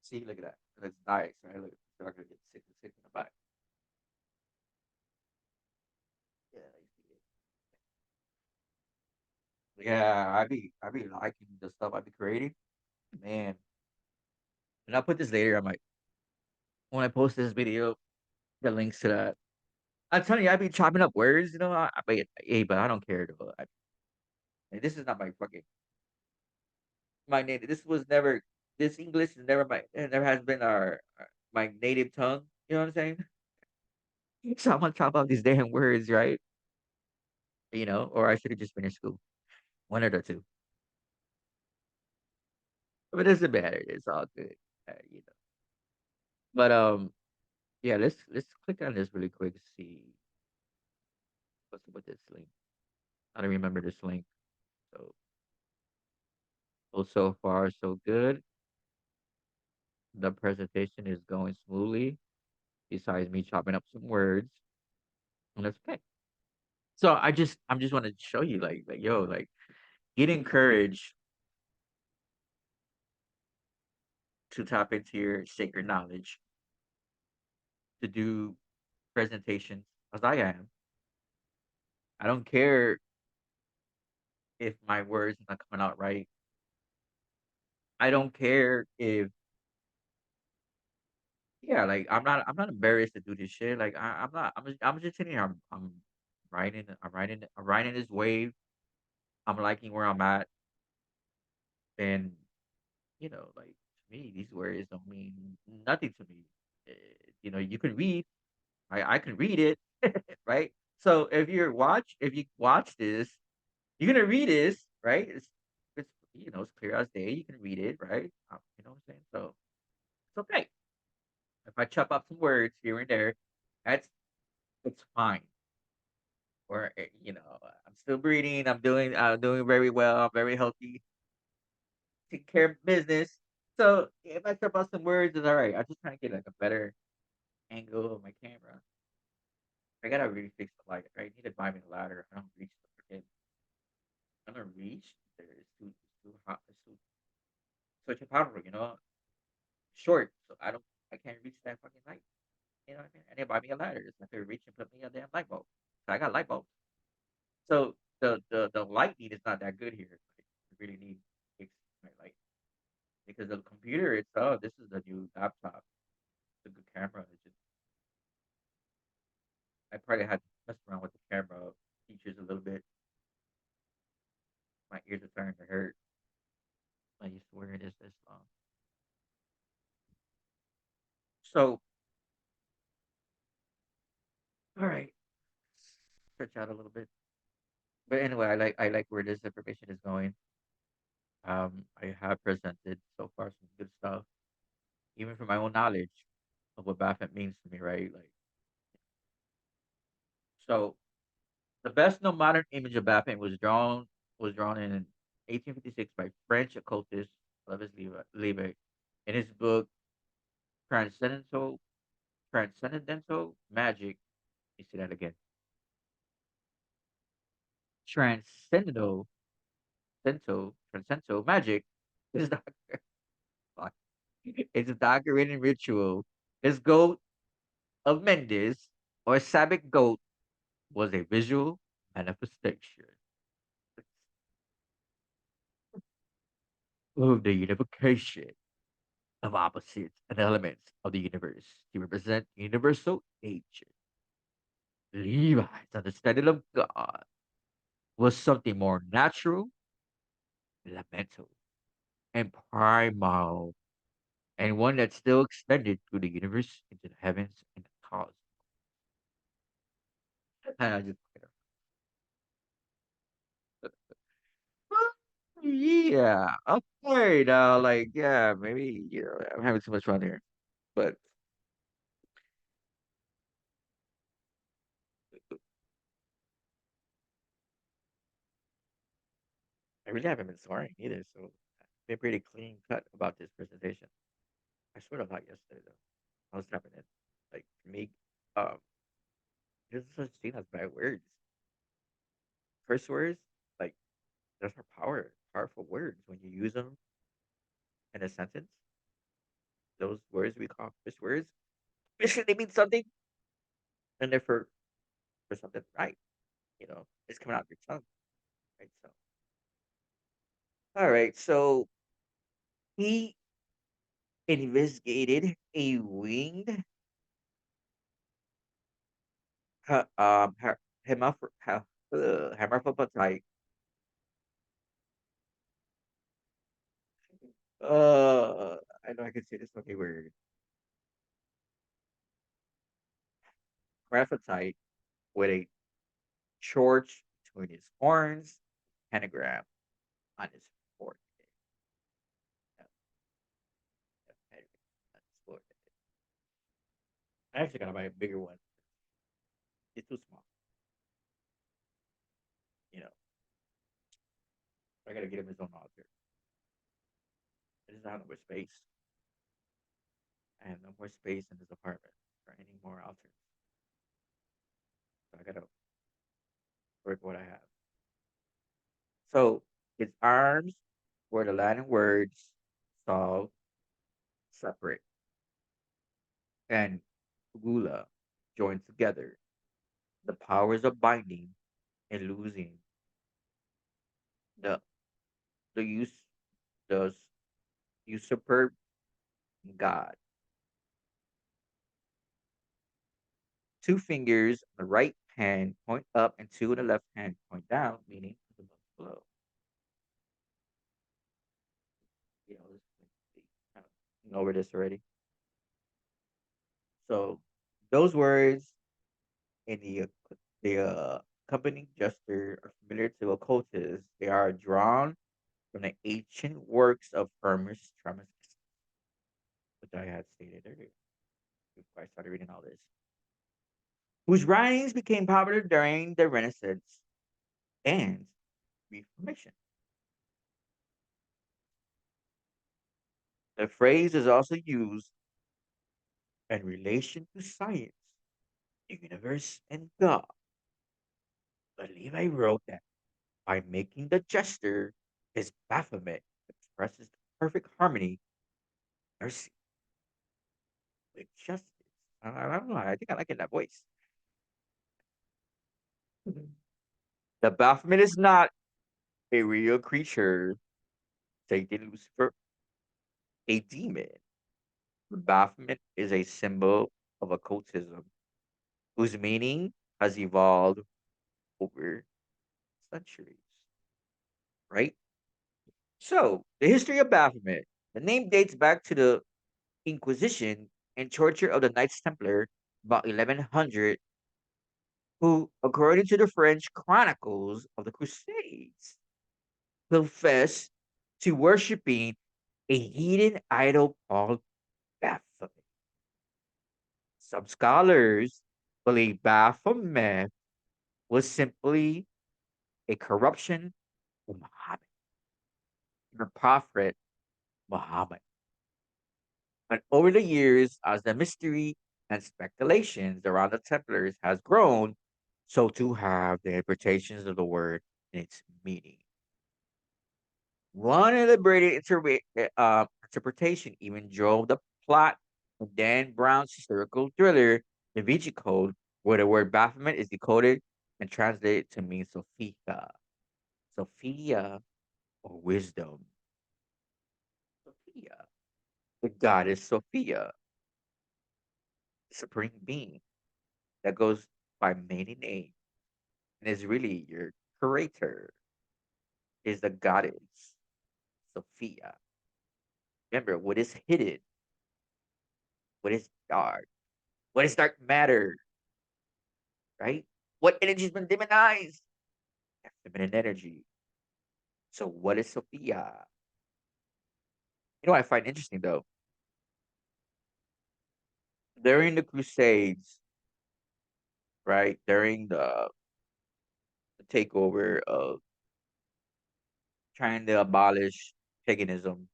See, look at that. That's nice, right? Look, it's not gonna get sick in the back. Yeah, you see it. Yeah, I be liking the stuff I be creating. Man, and I'll put this later. I might when I post this video, the links to that. I'm telling you, I be chopping up words. But I don't care though. Like, this is not my fucking my native. This was never. This English is never my. It never has been my native tongue. You know what I'm saying? So I'm gonna chop up these damn words, right? Or I should have just finished school. One or the two. But it doesn't matter. It's all good. You know. But yeah. Let's click on this really quick to see what's up with this link. I don't remember this link. So so far so good. The presentation is going smoothly. Besides me chopping up some words, and that's okay. So I'm just want to show you like yo like get encouraged to tap into your sacred knowledge to do presentations as I am. I don't care if my words are not coming out right. I don't care if yeah, like I'm not embarrassed to do this shit. Like I'm not I'm just sitting here. I'm riding this wave. I'm liking where I'm at, and like to me, these words don't mean nothing to me. Eh, you can read. I can read it, right? So if you watch this, you're gonna read this, right? It's clear as day. You can read it, right? You know what I'm saying? So it's okay. If I chop up some words here and there, that's it's fine. Or I'm still breathing. I'm doing very well. I'm very healthy. Taking care of business. So if I chop up some words, it's all right. I just trying to get like a better angle of my camera. I gotta really fix the light. I need to buy me a ladder. I don't reach the freaking. I don't reach. There. It's too hot. It's too. such a powerful, short, so I can't reach that fucking height. You know what I mean? And they buy me a ladder. It's like they reach and put me a damn light bulb. So I got light bulbs. So the lighting is not that good here. Like, you really need fix my light because the computer itself. This is the new laptop. It's a good camera. It's just I probably had to mess around with the camera features a little bit. My ears are starting to hurt. I used to wear this long. So all right, stretch out a little bit. But anyway, I like where this information is going. I have presented so far some good stuff, even from my own knowledge of what Baphomet means to me, right? Like, so the best known modern image of Baphomet was drawn in 1856 by French occultist Levis Liebig in his book Transcendental Transcendental Magic. Let me say that again. Transcendental Transcendental Magic is not it's a documented ritual. This goat of Mendes or Sabbath goat was a visual manifestation of the unification of opposites and elements of the universe to represent universal nature. Levi's understanding of God was something more natural, elemental, and primal, and one that still extended through the universe into the heavens and the cosmos. And I just, yeah, okay, now, like, yeah, maybe, I'm having too much fun here, but I really haven't been swearing either, so I've been pretty clean cut about this presentation. I swear a lot yesterday though. I was tapping in. Like for me, um, there's such thing as bad words. Curse words, like those are powerful words when you use them in a sentence. Those words we call curse words, basically they mean something, and they're for something right. It's coming out of your tongue, right? So, all right. So he investigated a winged hermaphrodite. I know I can say this funny word. Hermaphrodite with a torch between his horns, pentagram on his forehead. Yeah, yeah, pentagram on his forehead. I actually gotta buy a bigger one. It's too small. You know, I gotta get him his own altar. I just don't have no more space. I have no more space in this apartment for any more altars. So I gotta work what I have. So his arms were the Latin words solve, separate, and gula joined together. The powers of binding and losing the the use the usurper god. Two fingers on the right hand point up and two on the left hand point down, meaning above below. This kind of know over this already. So those words in the accompanying gesture are familiar to occultists. They are drawn from the ancient works of Hermes Trismegistus, which I had stated earlier before I started reading all this, whose writings became popular during the Renaissance and Reformation. The phrase is also used in relation to science, the universe, and God. But Levi wrote that by making the gesture, his Baphomet expresses the perfect harmony, mercy, with justice. I don't know. I think I like it in that voice. Mhm. The Baphomet is not a real creature, Satan, Lucifer, a demon. The Baphomet is a symbol of occultism whose meaning has evolved over centuries, right? So, the history of Baphomet. The name dates back to the Inquisition and torture of the Knights Templar about 1100, who, according to the French chronicles of the Crusades, confessed to worshipping a heathen idol called Baphomet. Some scholars believe Baphomet was simply a corruption of Muhammad, the prophet Muhammad. But over the years, as the mystery and speculations around the Templars has grown, so too have the interpretations of the word and its meaning. One elaborated interpretation even drove the plot of Dan Brown's historical thriller, Da Vinci Code, where the word Baphomet is decoded and translated to mean Sophia. Sophia, or wisdom. Sophia. The goddess Sophia, the supreme being that goes by many names and is really your creator, is the goddess Sophia. Remember, what is hidden, what is dark, what is dark matter, right? What energy has been demonized? Feminine energy. So, what is Sophia? You know what I find interesting though? During the Crusades, right? During the takeover of trying to abolish paganism,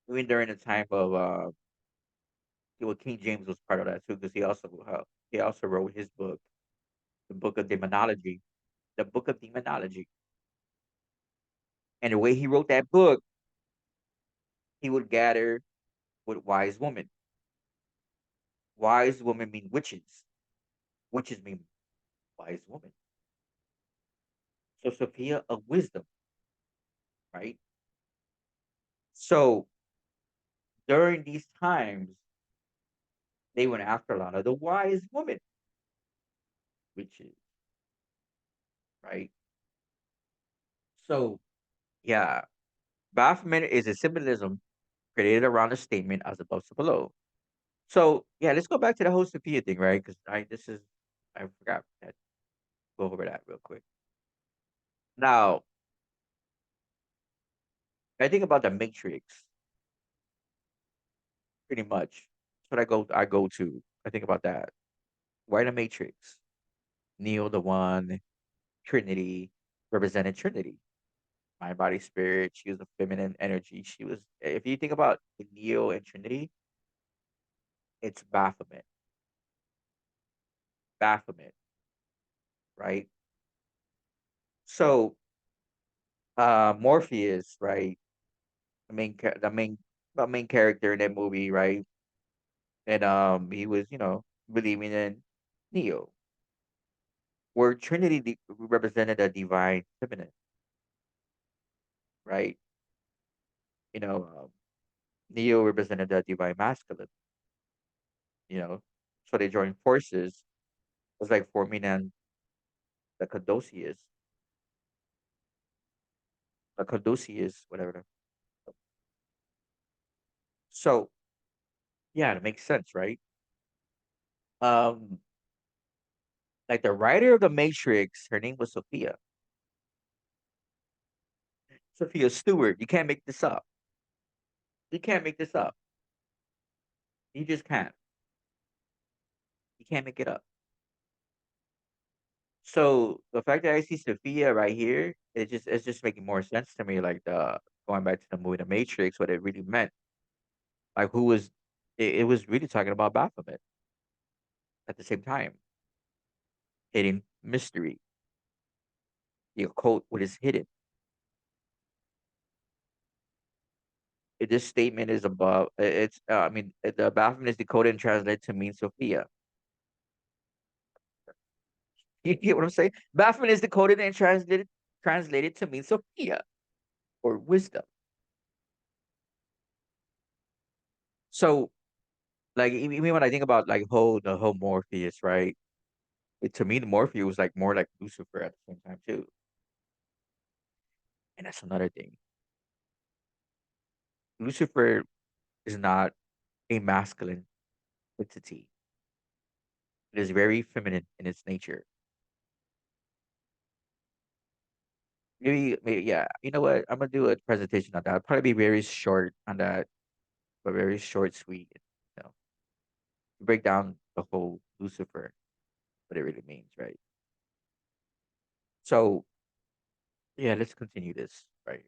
even during the time of well, King James was part of that too, because he also wrote his book, the Book of Demonology, the Book of Demonology. And the way he wrote that book, he would gather with wise women. Wise women mean witches. Witches mean wise woman. So Sophia of wisdom, right? So during these times, they went after a lot of the wise women, witches, right? So yeah, Baphomet is a symbolism created around a statement as above so below. So yeah, let's go back to the whole Sophia thing, right? Because I forgot that. Go over that real quick. Now, I think about the Matrix pretty much. That's what I go to. I think about that. Why the Matrix? Neo, the one, Trinity, represented Trinity. Mind, body, spirit. She was a feminine energy. She was, if you think about the Neo and Trinity, it's Baphomet. Baphomet, right? So, Morpheus, right? The main character in that movie, right? And he was, believing in Neo, where Trinity represented a divine feminine, right? You know, Neo represented a divine masculine, you know. So they joined forces. It was like forming the Caduceus, whatever. So yeah, it makes sense, right? Um, like the writer of the Matrix, her name was Sophia. Sophia Stewart. You can't make this up. You can't make this up. You just can't. You can't make it up. So the fact that I see Sophia right here, it's just making more sense to me. Like the going back to the movie The Matrix, what it really meant. Like who was it was really talking about Baphomet at the same time. Hidden mystery. The occult what is hidden. This statement is above. It's. I mean, the Baphomet is decoded and translated to mean Sophia. You get what I'm saying? Baphomet is decoded and translated to mean Sophia or wisdom. So, like, even when I think about like the whole Morpheus, right? To me, the Morpheus was like more like Lucifer at the same time too, and that's another thing. Lucifer is not a masculine entity. It is very feminine in its nature. Maybe, yeah. You know what? I'm gonna do a presentation on that. It'll probably be very short on that, but very short, sweet. You know, break down the whole Lucifer, what it really means, right? So, yeah, let's continue this, right?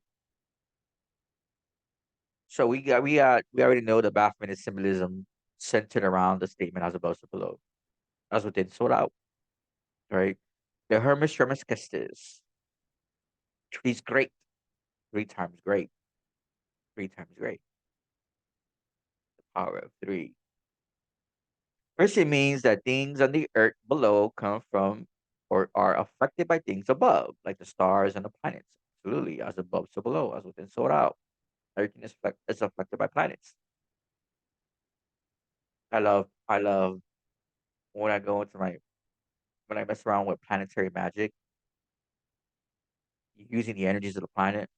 So we already know the Baphomet is symbolism centered around the statement as above, so below, as within, so without, right? The Hermes Trismegistus, three's great, three times great, three times great, the power of three. First, it means that things on the earth below come from or are affected by things above, like the stars and the planets. Absolutely, as above, so below, as within, so without. Everything is affected by planets. I love when I go into my when I mess around with planetary magic, using the energies of the planet,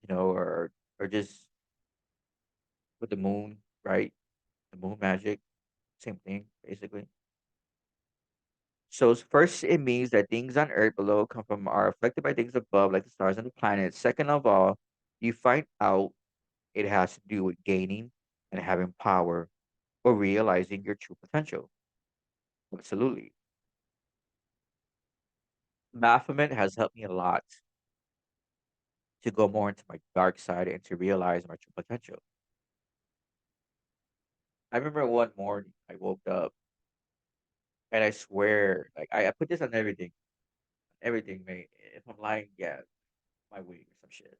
or just with the moon, right? The moon magic, same thing, basically. So first, it means that things on Earth below come from are affected by things above, like the stars and the planets. Second of all, you find out it has to do with gaining and having power or realizing your true potential. Absolutely. Baphomet has helped me a lot to go more into my dark side and to realize my true potential. I remember one morning I woke up and I swear, like I put this on everything, mate. If I'm lying, yeah, my wig or some shit.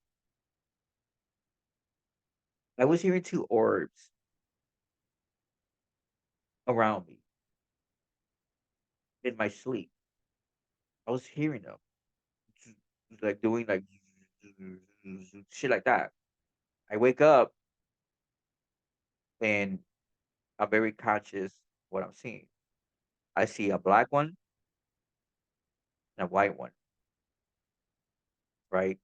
I was hearing two orbs around me in my sleep. I was hearing them, like doing like shit like that. I wake up and I'm very conscious what I'm seeing. I see a black one and a white one, right?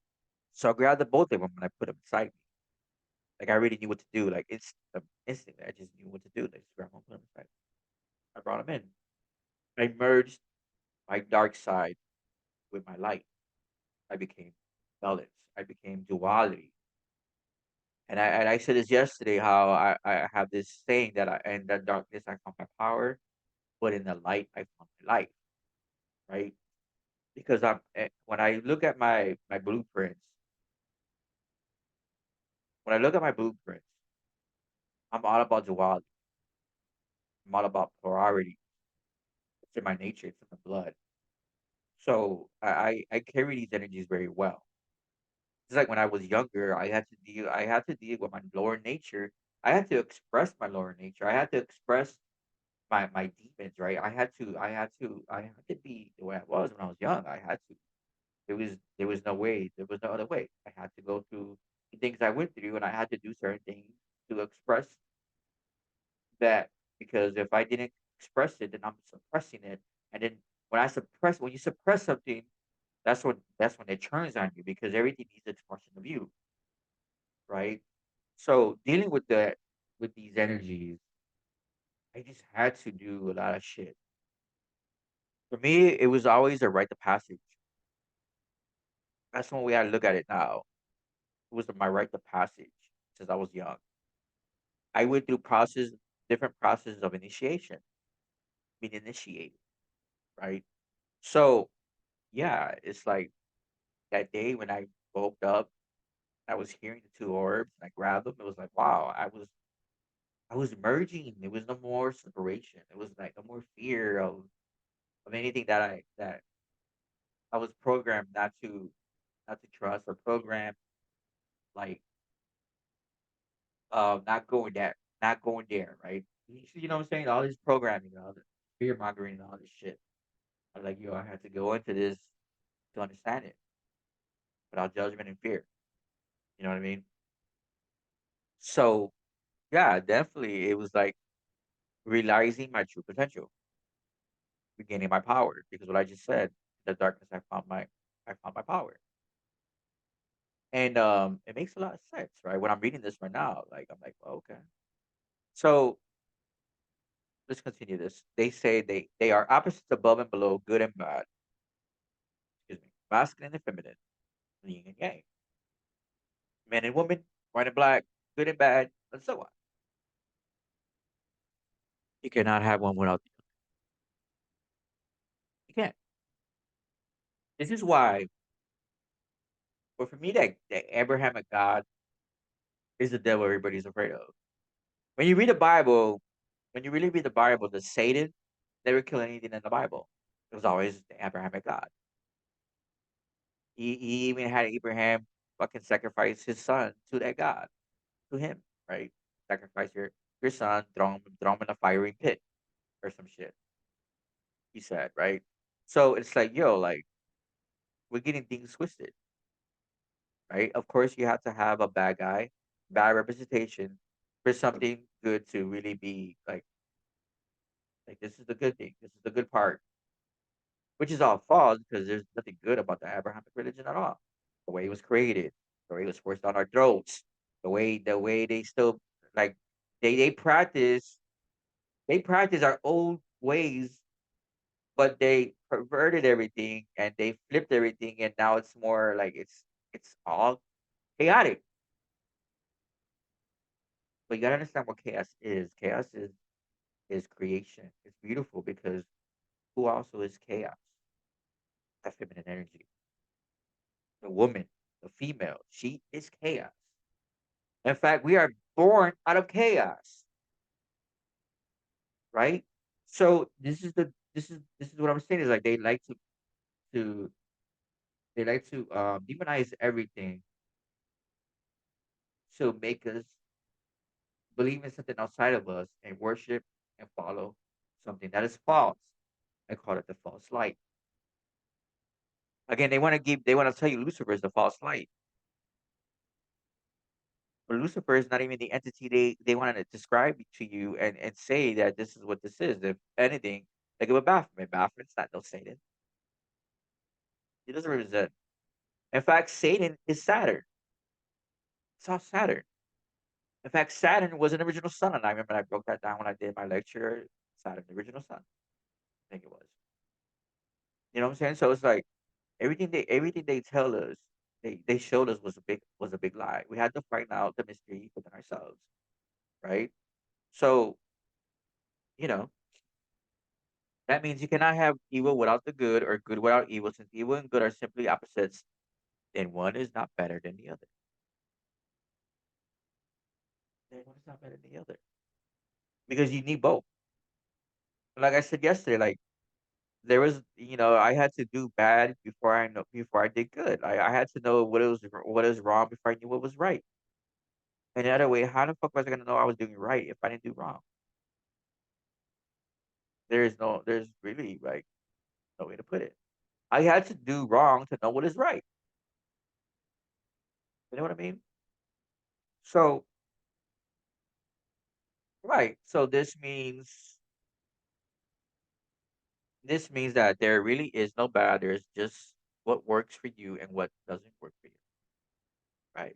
So I grabbed the both of them and I put them beside me. Like I already knew what to do. Like it's instantly, I just knew what to do. Like just grab them, put them beside. I brought them in. I merged my dark side with my light. I became balance. I became duality. And I said this yesterday how I have this saying that in the darkness I found my power, but in the light I found my life, right? Because when I look at my blueprints, when I look at my blueprints, I'm all about duality. I'm all about polarity. It's in my nature. It's in my blood. So I carry these energies very well. It's like when I was younger, I had to deal with my lower nature. I had to express my lower nature. I had to express my demons, right? I had to be the way I was when I was young. I had to. There was no way. There was no other way. I had to go through the things I went through, and I had to do certain things to express that. Because if I didn't express it, then I'm suppressing it. And then when you suppress something, that's when it turns on you because everything needs expression of you, right? So dealing with these energies, I just had to do a lot of shit. For me, it was always a rite of passage. That's when we had to look at it now. It was my rite of passage since I was young. I went through different processes of initiation, being initiated, right? So yeah, it's like that day when I woke up, I was hearing the two orbs, and I grabbed them. It was like, wow, I was merging. There was no more separation. It was like no more fear of anything that I was programmed not to trust or programmed like not going there, right? You know what I'm saying? All this programming, all this fear mongering, and all this shit. I'm like, yo, I had to go into this to understand it without judgment and fear. You know what I mean? So yeah, definitely, it was like realizing my true potential, regaining my power. Because what I just said, in the darkness, I found my power, and it makes a lot of sense, right? When I'm reading this right now, like I'm like, well, okay. So let's continue this. They say they are opposites above and below, good and bad. Excuse me, masculine and feminine, yin and yang, men and women, white and black, good and bad, and so on. You cannot have one without the other. You can't. This is why, but for me, that Abrahamic God is the devil everybody's afraid of. When you read the Bible, when you really read the Bible, the Satan never killed anything in the Bible. It was always the Abrahamic God. He even had Abraham fucking sacrifice his son to that God, to him, right? Sacrifice your son, throw him in a fiery pit or some shit. He said, right? So it's like, yo, like we're getting things twisted, right? Of course, you have to have a bad guy, bad representation for something good to really be like this is the good thing. This is the good part, which is all false because there's nothing good about the Abrahamic religion at all. The way it was created, the way it was forced down our throats, the way they still like they they practice our old ways, but they perverted everything and they flipped everything, and now it's more like it's all chaotic. But you gotta understand what chaos is. Chaos is creation. It's beautiful because who also is chaos? That feminine energy. The woman, the female, she is chaos. In fact, we are born out of chaos, right? So this is what I'm saying is like to they like to demonize everything to make us believe in something outside of us and worship and follow something that is false. I call it the false light. Again, they want to tell you Lucifer is the false light. But Lucifer is not even the entity they wanted to describe to you and say that this is what this is. If anything, like with Baphomet, Baphomet's not no Satan. He doesn't represent. In fact, Satan is Saturn. It's all Saturn. In fact, Saturn was an original sun, and I remember I broke that down when I did my lecture. Saturn, the original sun, I think it was. You know what I'm saying? So it's like everything they tell us, they showed us was a big lie. We had to find out the mystery within ourselves, right? So you know that means you cannot have evil without the good or good without evil, since evil and good are simply opposites, then one is not better than the other. Then one is not better than the other because you need both. Like I said yesterday, like there was, I had to do bad before I did good. I had to know what is wrong before I knew what was right. And the other way, how the fuck was I gonna know I was doing right if I didn't do wrong? There's really like no way to put it. I had to do wrong to know what is right. You know what I mean? So right. So this means that there really is no bad. There's just what works for you and what doesn't work for you. Right.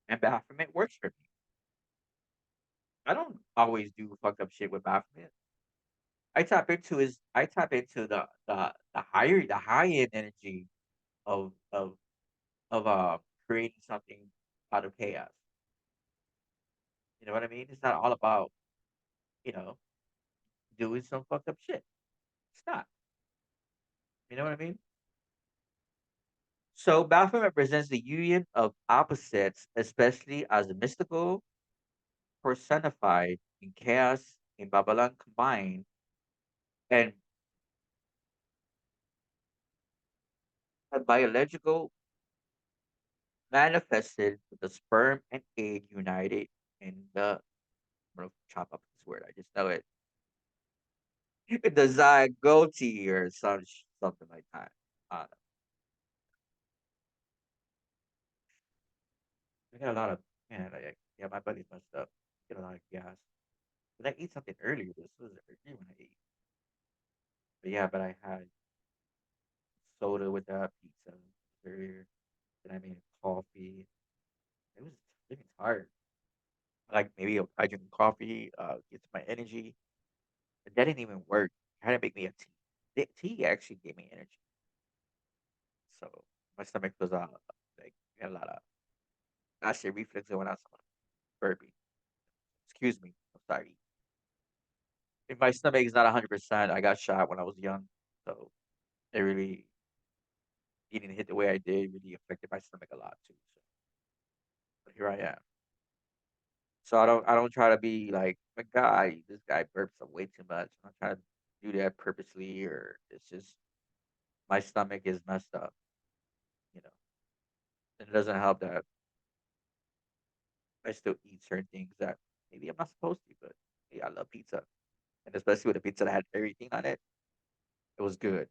And Baphomet works for me. I don't always do fucked up shit with Baphomet. I tap into the high end energy of creating something out of chaos. You know what I mean? It's not all about, you know, doing some fucked up shit. It's not. You know what I mean? So Baphomet represents the union of opposites, especially as the mystical personified in chaos in Babylon combined and biological manifested with the sperm and egg united. And I'm gonna chop up this word. I just know it. The zygote or something like that. Uh, I got a lot of man. Yeah, my body's messed up. Get a lot of gas. But I eat something earlier. This was earlier when I ate. But yeah, but I had soda with that pizza earlier. Then I made coffee. It was getting tired. Like maybe I drink coffee, gets my energy. But that didn't even work. I had to make me a tea. The tea actually gave me energy. So my stomach was like had a lot of acid reflux going on. Some burpee. Excuse me. I'm sorry. If my stomach is not 100%, I got shot when I was young, so it really eating hit the way I did really affected my stomach a lot too. So but here I am. So I don't try to be like a guy. This guy burps way too much. I'm not trying to do that purposely, or it's just my stomach is messed up. You know, and it doesn't help that I still eat certain things that maybe I'm not supposed to. But yeah, I love pizza, and especially with a pizza that had everything on it, it was good.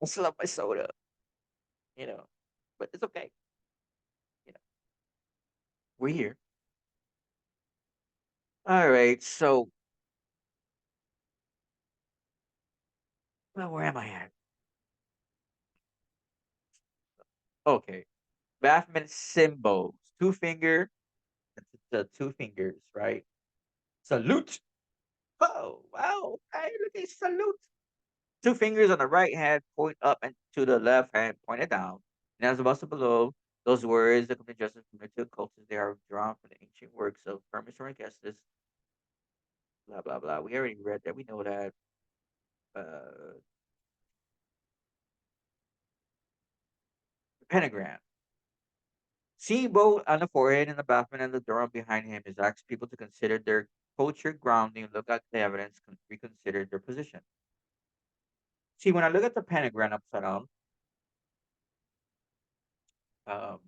I still love my soda. You know, but it's okay. You know, we're here. All right. So, well, where am I at? Okay. Baphomet symbols. Two finger, the two fingers, right? Salute. Oh, wow. Hey, look at salute. Two fingers on the right hand point up and to the left hand pointed down. And as above so below, those words that come to justice from the cultures, they are drawn from the ancient works of Hermes Trismegistus, blah, blah, blah. We already read that. We know that. Uh, pentagram. Seeing both on the forehead and the Baphomet and the Durham behind him is asks people to consider their culture grounding, look at the evidence, reconsider their position. See, when I look at the pentagram upside down, um,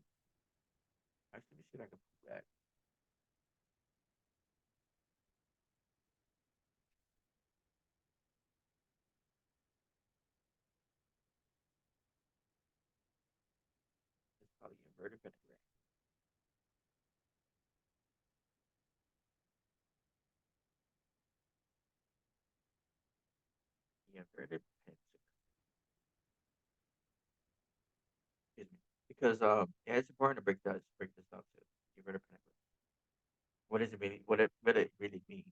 actually, let me see if I can put that. It's probably inverted pentagram. The inverted pentagram. Excuse me. Because yeah, it's important to break this down too. The inverted pentagram. What does it mean? What it really means?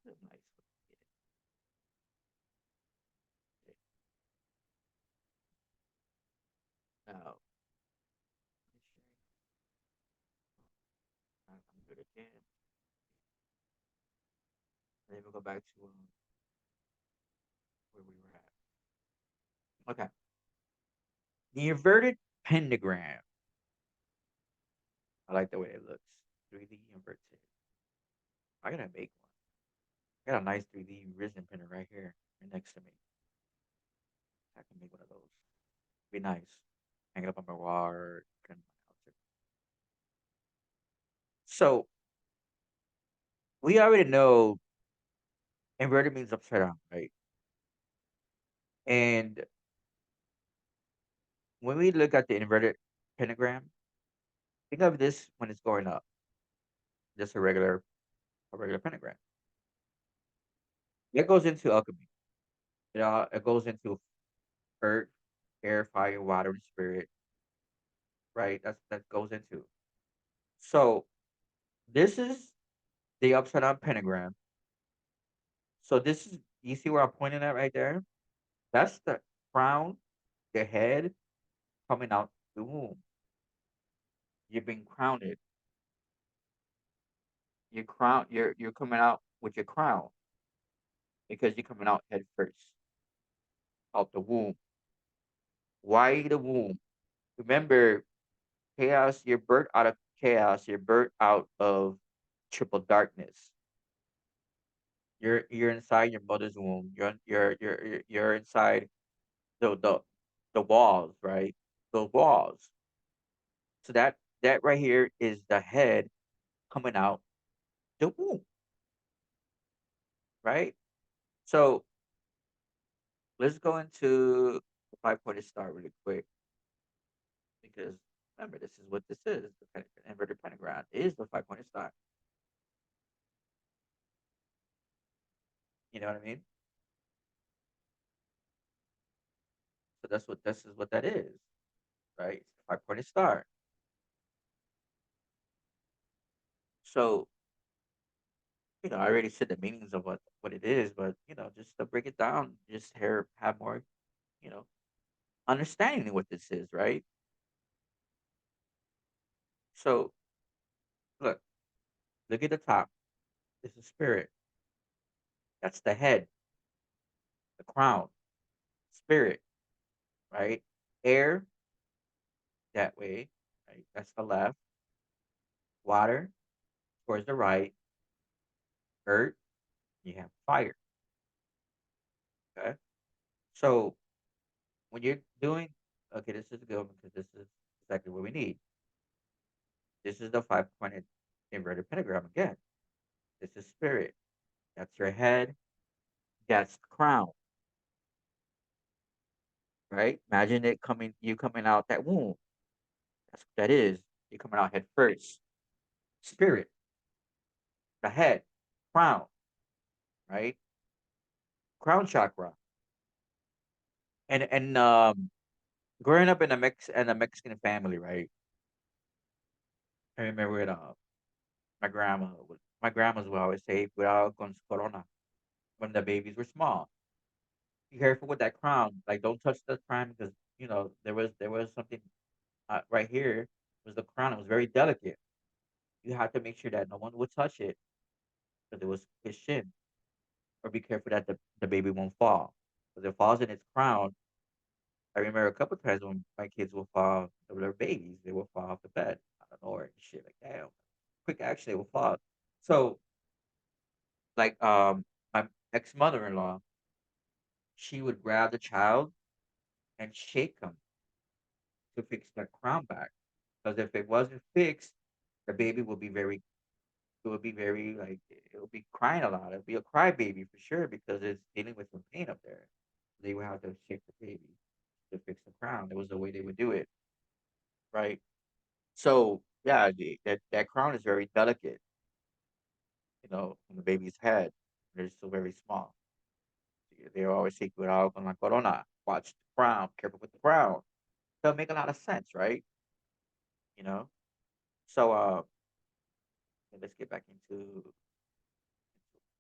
It's a nice. Okay. Now, I'm good again. And then we'll go back to where we were at. Okay. The inverted pentagram. I like the way it looks. 3D inverted. I gotta make one. I got a nice 3D resin printer right here, right next to me. I can make one of those. Be nice. Hang it up on my wall or put it in my house. So we already know inverted means upside down, right? And when we look at the inverted pentagram, think of this when it's going up, just a regular pentagram. It goes into alchemy. It goes into earth, air, fire, water, and spirit, right? That goes into. So this is the upside down pentagram. So this is you see where I'm pointing at right there? That's the crown, the head coming out the womb. You've been crowned. You're coming out with your crown because you're coming out head first out the womb. Why the womb? Remember, chaos, you're birthed out of chaos, you're birthed out of triple darkness. You're inside your mother's womb. You're inside the walls, right? The walls. So that right here is the head coming out the womb, right? So let's go into the 5 pointed star really quick because remember, this is what this is. The inverted pentagram is the 5 pointed star. You know what I mean? So that's what this is what that is, right? It's the 5 pointed star. So, I already said the meanings of what it is, but just to break it down, just here have more, you know, understanding what this is, right? So look at the top. This is spirit. That's the head, the crown, spirit, right? Air that way, right? That's the left. Water towards the right. Earth, you have fire. Okay. So when you're doing, okay, this is a good one because this is exactly what we need. This is the 5 pointed inverted pentagram again. This is spirit. That's your head. That's the crown, right? Imagine you coming out that womb. That's what that is. You're coming out head first. Spirit, the head, crown, right? Crown chakra. And growing up in a Mexican family, right? I remember it. My grandmas would always say, "Cuidado con su corona," when the babies were small. Be careful with that crown. Like, don't touch the crown because there was something right here was the crown. It was very delicate. You have to make sure that no one would touch it because it was his shin. Or be careful that the baby won't fall. Because if it falls in its crown, I remember a couple times when my kids will fall, they were babies, they will fall off the bed out of nowhere and shit like damn. Quick action, they will fall. So like my ex mother in law, she would grab the child and shake him to fix that crown back. Because if it wasn't fixed, the baby will be very it would be very like it would be crying a lot. It'd be a cry baby for sure because it's dealing with some pain up there. They would have to shake the baby to fix the crown. It was the way they would do it, right? So yeah, that crown is very delicate, on the baby's head. They're still very small. They always say cuidado con la corona. Watch the crown, careful with the crown. That'll make a lot of sense, right? You know. So let's get back into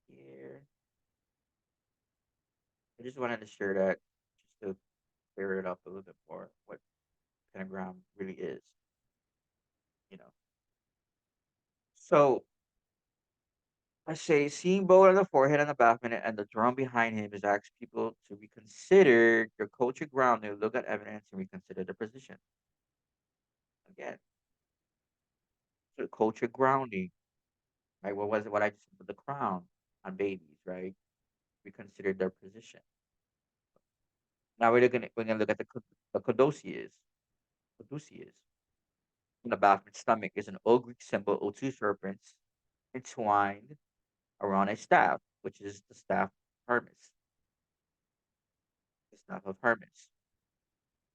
here. I just wanted to share that just to clear it up a little bit more what pentagram really is, you know. So I say seeing both on the forehead and the Baphomet and the drum behind him is asking people to reconsider their culture grounding, look at evidence and reconsider the position. Again, so culture grounding, right? What was it? What I just said with the crown on babies, right? Reconsider their position. Now we're gonna look at the caduceus. Caduceus. On the Baphomet stomach is an old Greek symbol of two serpents entwined around a staff, which is the staff of Hermes. The staff of Hermes,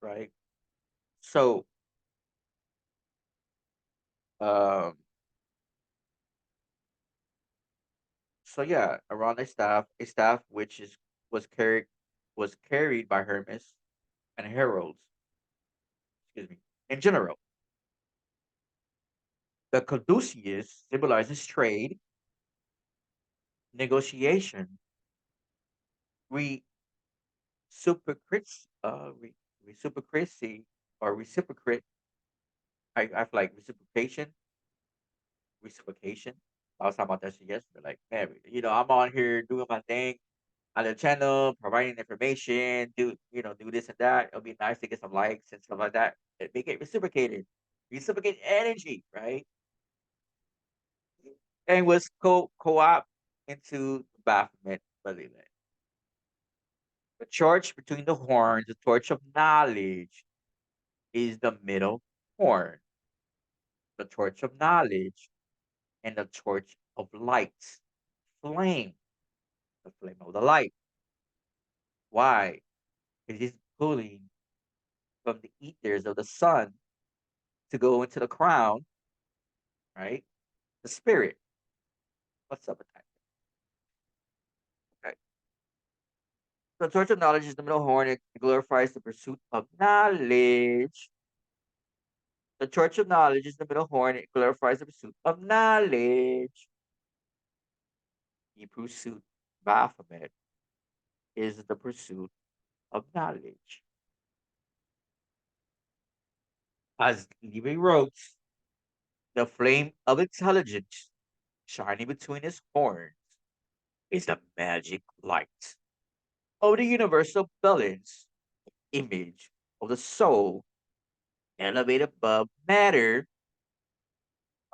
right? So, um, so yeah, around a staff which is was carried was carried by Hermes and heralds. Excuse me. In general, the caduceus symbolizes trade, negotiation, reciprocity, reciprocity or reciprocate. I feel like reciprocation. I was talking about that shit yesterday. Like, man, I'm on here doing my thing on the channel, providing information, do this and that. It'll be nice to get some likes and stuff like that. Make it reciprocated, reciprocate energy, right? And was co-op into Baphomet Balilet. The torch between the horns, the torch of knowledge, is the middle horn. The torch of knowledge. and the torch of light, flame, the flame of the light. Why? It is pulling from the ethers of the sun to go into the crown, right? The spirit. What's up with that? Okay. The torch of knowledge is the middle horn. It glorifies the pursuit of knowledge. The torch of knowledge is the middle horn. It glorifies the pursuit of knowledge. The pursuit, Baphomet, is the pursuit of knowledge. As Livy wrote, the flame of intelligence shining between his horns is the magic light of the universal balance, image of the soul, elevated above matter.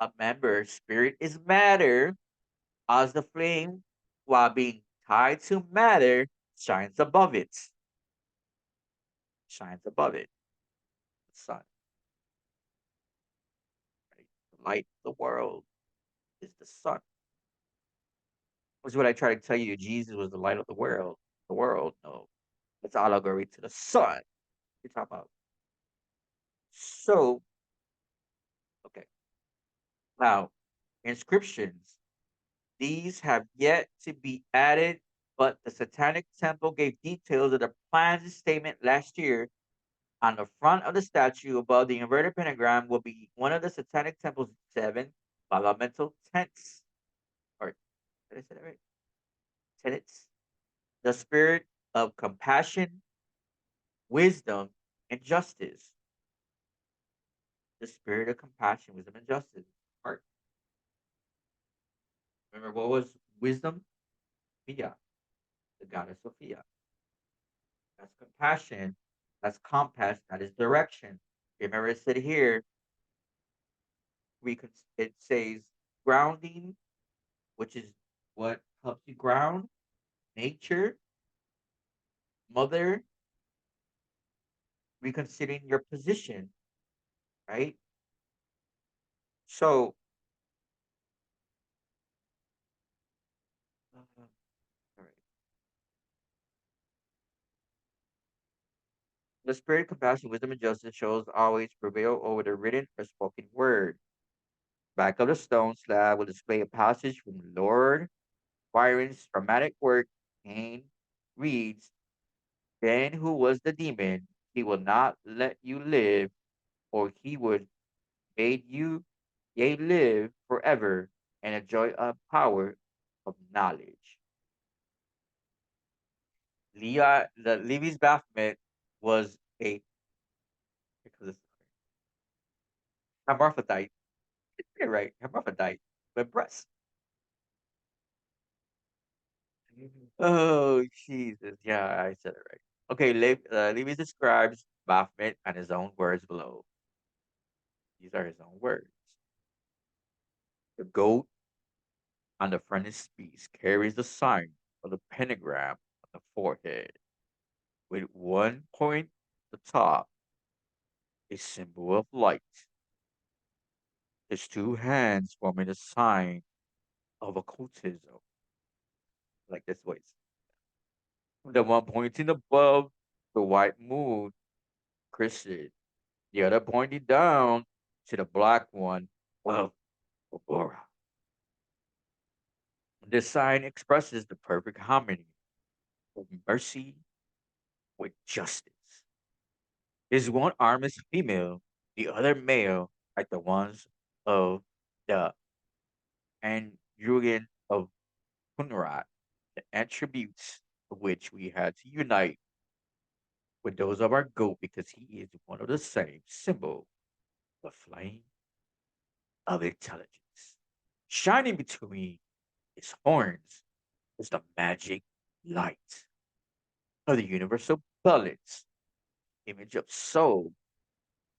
A member spirit is matter, as the flame, while being tied to matter, shines above it. Shines above it. The sun, right? The light of the world is the sun. Which is what I try to tell you. Jesus was the light of the world. The world, no. It's allegory to the sun. You're talking about. So, okay. Now, inscriptions. These have yet to be added, but the Satanic Temple gave details of the plans and statement last year. On the front of the statue above the inverted pentagram will be one of the Satanic Temple's 7 fundamental tenets. Or did I say that right? Tenets. The spirit of compassion, wisdom, and justice. The spirit of compassion, wisdom, and justice. Heart. Remember what was wisdom? Sophia, the goddess Sophia. That's compassion. That's compass. That is direction. Remember, it said here, it says grounding, which is what helps you ground, nature, mother, reconsidering your position, right? So, all right. The spirit, compassion, wisdom, and justice shows always prevail over the written or spoken word. Back of the stone slab will display a passage from Lord Byron's dramatic work, Cain reads, then who was the demon? He will not let you live, or he would made you, yea, live forever and enjoy a power of knowledge. The Levi's Baphomet was a because it's hermaphrodite. You're right, hermaphrodite with breasts. Oh Jesus, yeah, I said it right. Okay, Levi describes Baphomet and his own words below. These are his own words. The goat on the frontispiece carries the sign of the pentagram on the forehead, with one point at the top, a symbol of light. His two hands forming a sign of occultism, like this voice. The one pointing above the white moon, crescent. The other pointing down to the black one of Aurora. This sign expresses the perfect harmony of mercy with justice. His one arm is female, the other male, like the ones of the Androgen of Kunrat, the attributes of which we had to unite with those of our goat because he is one of the same symbol, the flame of intelligence. Shining between his horns is the magic light of the universal balance, image of soul,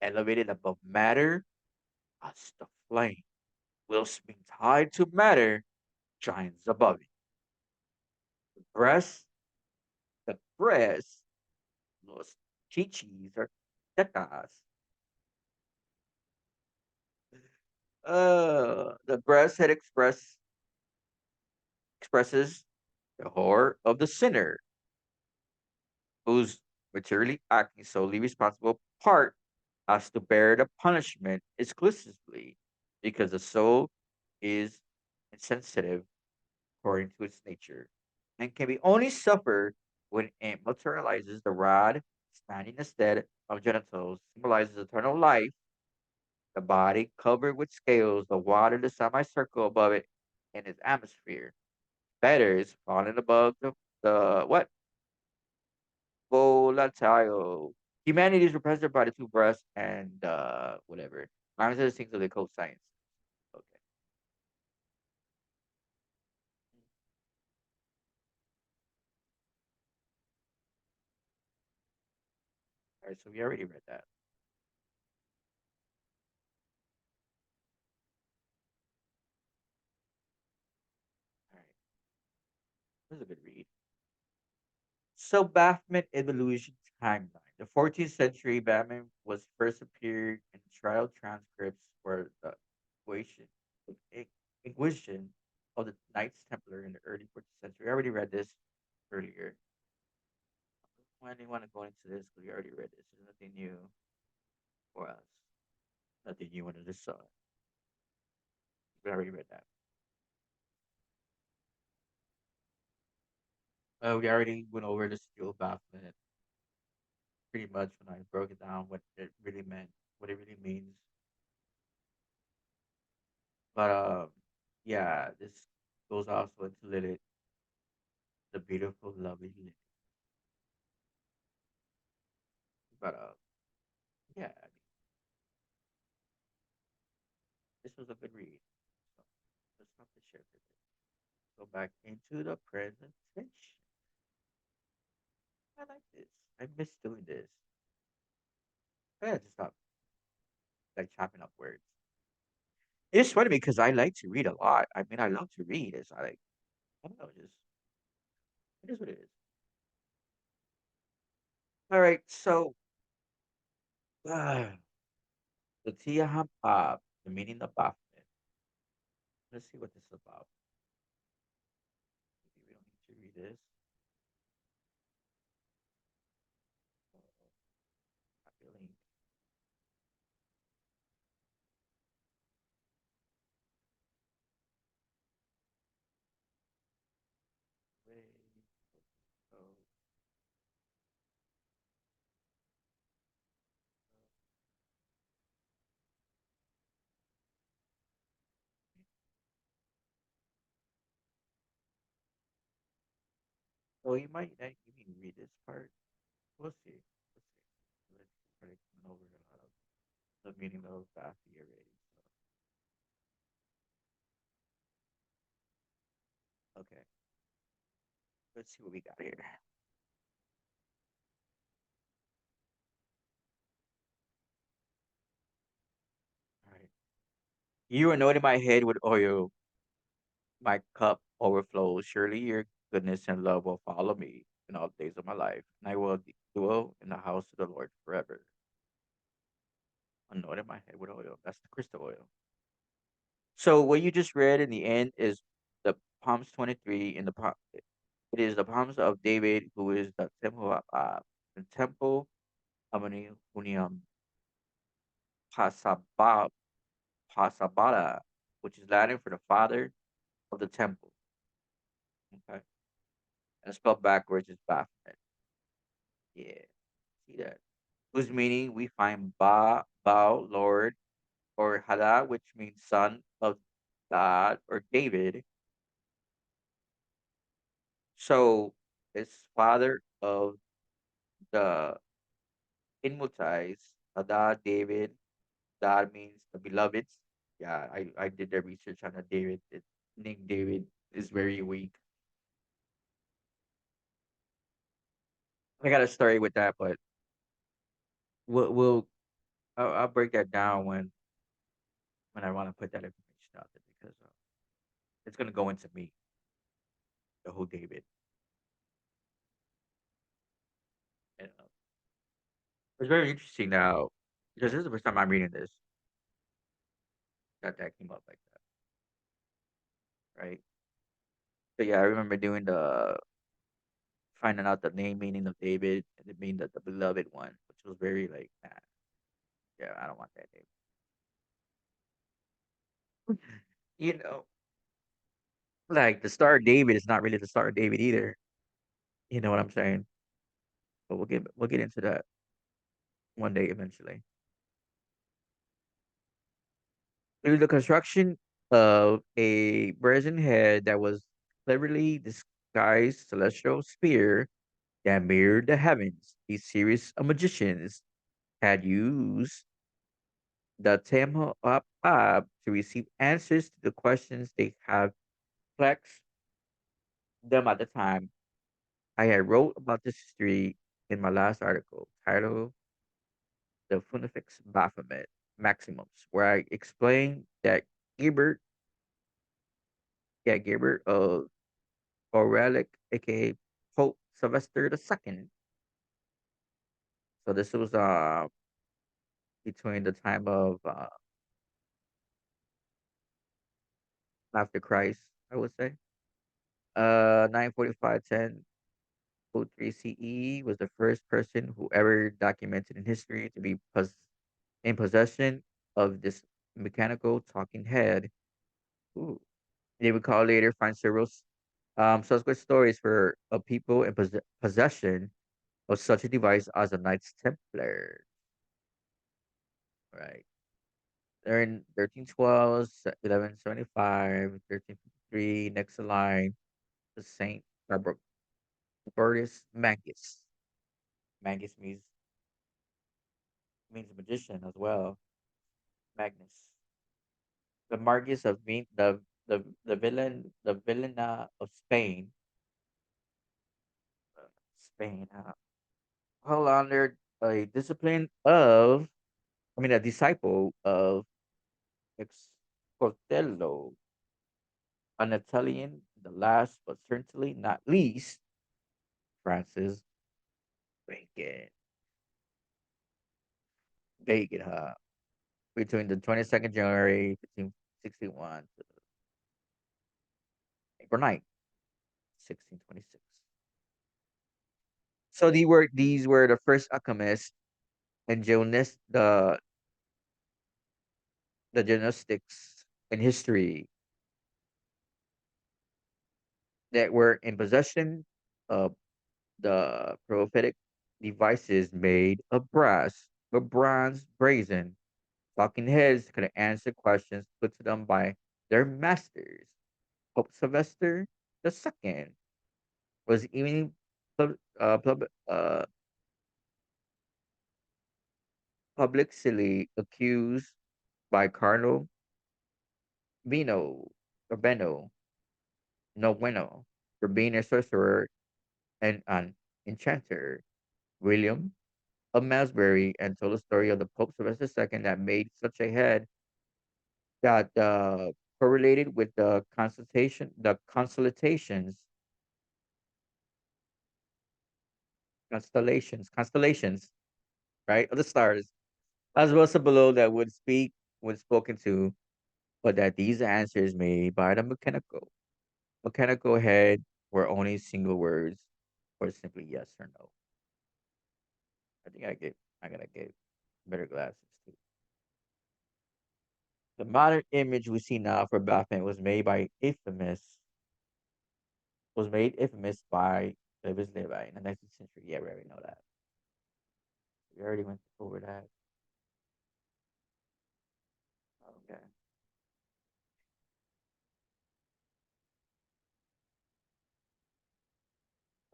elevated above matter as the flame, whilst being tied to matter, shines above it. The breast, the breast, los chichis or tetas, The breast expresses the horror of the sinner, whose materially acting solely responsible part has to bear the punishment exclusively because the soul is insensitive according to its nature and can be only suffered when it materializes the rod standing instead of genitals, symbolizes eternal life, the body covered with scales, the water, the semicircle above it, and its atmosphere. Feathers falling above the what? Volatile. Humanity is represented by the two breasts and whatever. Lines are the things of the code science. Okay. All right, so we already read that. All right. This is a good read. So Baphomet evolution timeline. The 14th century Baphomet was first appeared in trial transcripts for the Inquisition, I- Inquisition of the Knights Templar in the early 14th century. I already read this earlier. Why do you want to go into this? Because we already read this. There's nothing new for us. Nothing new under the sun. We already read that. We already went over the skill of Baphomet pretty much when I broke it down what it really meant, what it really means. But yeah, this goes also into Lilith, the beautiful, lovely Lilith. But yeah, I mean, this was a good read. So let's not to share for this. Go back into the presentation. I like this. I miss doing this. I had to stop like chopping up words. It's funny because I like to read a lot. I mean, I love to read. It's like I don't know, just it is what it is. All right, so the Tia the meaning of Baphomet. Let's see what this is about. Maybe we don't need to read this. Copy link. Wait. Oh, oh, you might you can read this part. We'll see. We'll see. Let's already coming over a lot of the meaning of Baphomet already. So okay, let's see what we got here. All right. You anointed my head with oil, my cup overflows. Surely your goodness and love will follow me in all the days of my life, and I will dwell in the house of the Lord forever. Anointed my head with oil. That's the crystal oil. So what you just read in the end is the Psalms 23 in it is the Psalms of David, who is the temple of Unium Pasaba, Pasabata, which is Latin for the father of the temple. Okay, and spelled backwards is Baphomet. Yeah, see that. Whose meaning we find Bao, Lord, or Hada, which means son of God or David. So it's father of the Inmutites, Hada, David. That means the beloveds. Yeah, I did the research on the David. Name David is very weak. I got a story with that, but we'll I'll break that down when I want to put that information out there because it's gonna go into me, the whole David. And, it's very interesting now because this is the first time I'm reading this. that came up like that, right? So yeah, I remember doing the finding out the name meaning of David and it being the beloved one, which was very like, nah, yeah, I don't want that name. You know, like the Star of David is not really the Star of David either. You know what I'm saying? But we'll get into that one day eventually. Through the construction of a brazen head that was cleverly disguised celestial spear that mirrored the heavens, a series of magicians had used the Tamil up to receive answers to the questions they have perplexed them at the time. I had wrote about this history in my last article titled The Funifex Baphomet Maximums, where I explained that Gilbert, Gilbert Aurelic, aka Pope Sylvester II. So this was between the time of after Christ, I would say. 945 1003 CE was the first person who ever documented in history to be in possession of this mechanical talking head. Ooh. They would call later find several subsequent stories for of people in possession of such a device as the Knights Templar. Right. They're in 1312, 1175, 1353, next in line, the Saint Robertus Magus. Magus means magician as well. Magnus. The Marquis of the Villana of Spain. Spain. Hold under a discipline of, a disciple of Exportello, an Italian, the last but certainly not least, Francis Bacon. Bacon, huh? Between the 22nd January 1561 to April 9th, 1626. So these were the first alchemists and the gymnastics in history that were in possession of the prophetic devices made of brass or bronze brazen. Talking heads could answer questions put to them by their masters. Pope Sylvester II was even pub, pub, publicly accused by Cardinal Bino or Beno No Bueno for being a sorcerer and an enchanter. William of Malmesbury and told the story of the Pope Sylvester II that made such a head that correlated with the constellations, right, of the stars, as well as below that would speak when spoken to, but that these answers made by the mechanical head were only single words or simply yes or no. I think I gotta get better glasses too. The modern image we see now for Baphomet was made infamous by Davis Levi in the 19th century. Yeah, we already know that. We already went over that. Okay.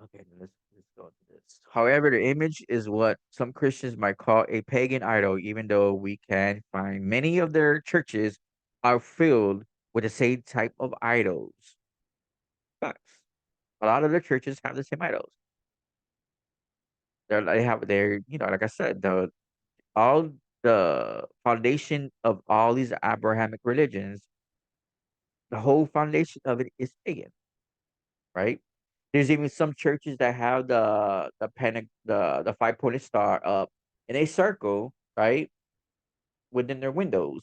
Okay, then let's go to this. However, the image is what some Christians might call a pagan idol, even though we can find many of their churches are filled with the same type of idols. Facts. A lot of their churches have the same idols. Like I said, all the foundation of all these Abrahamic religions, the whole foundation of it is pagan, right? There's even some churches that have the 5 pointed star up in a circle, right, within their windows.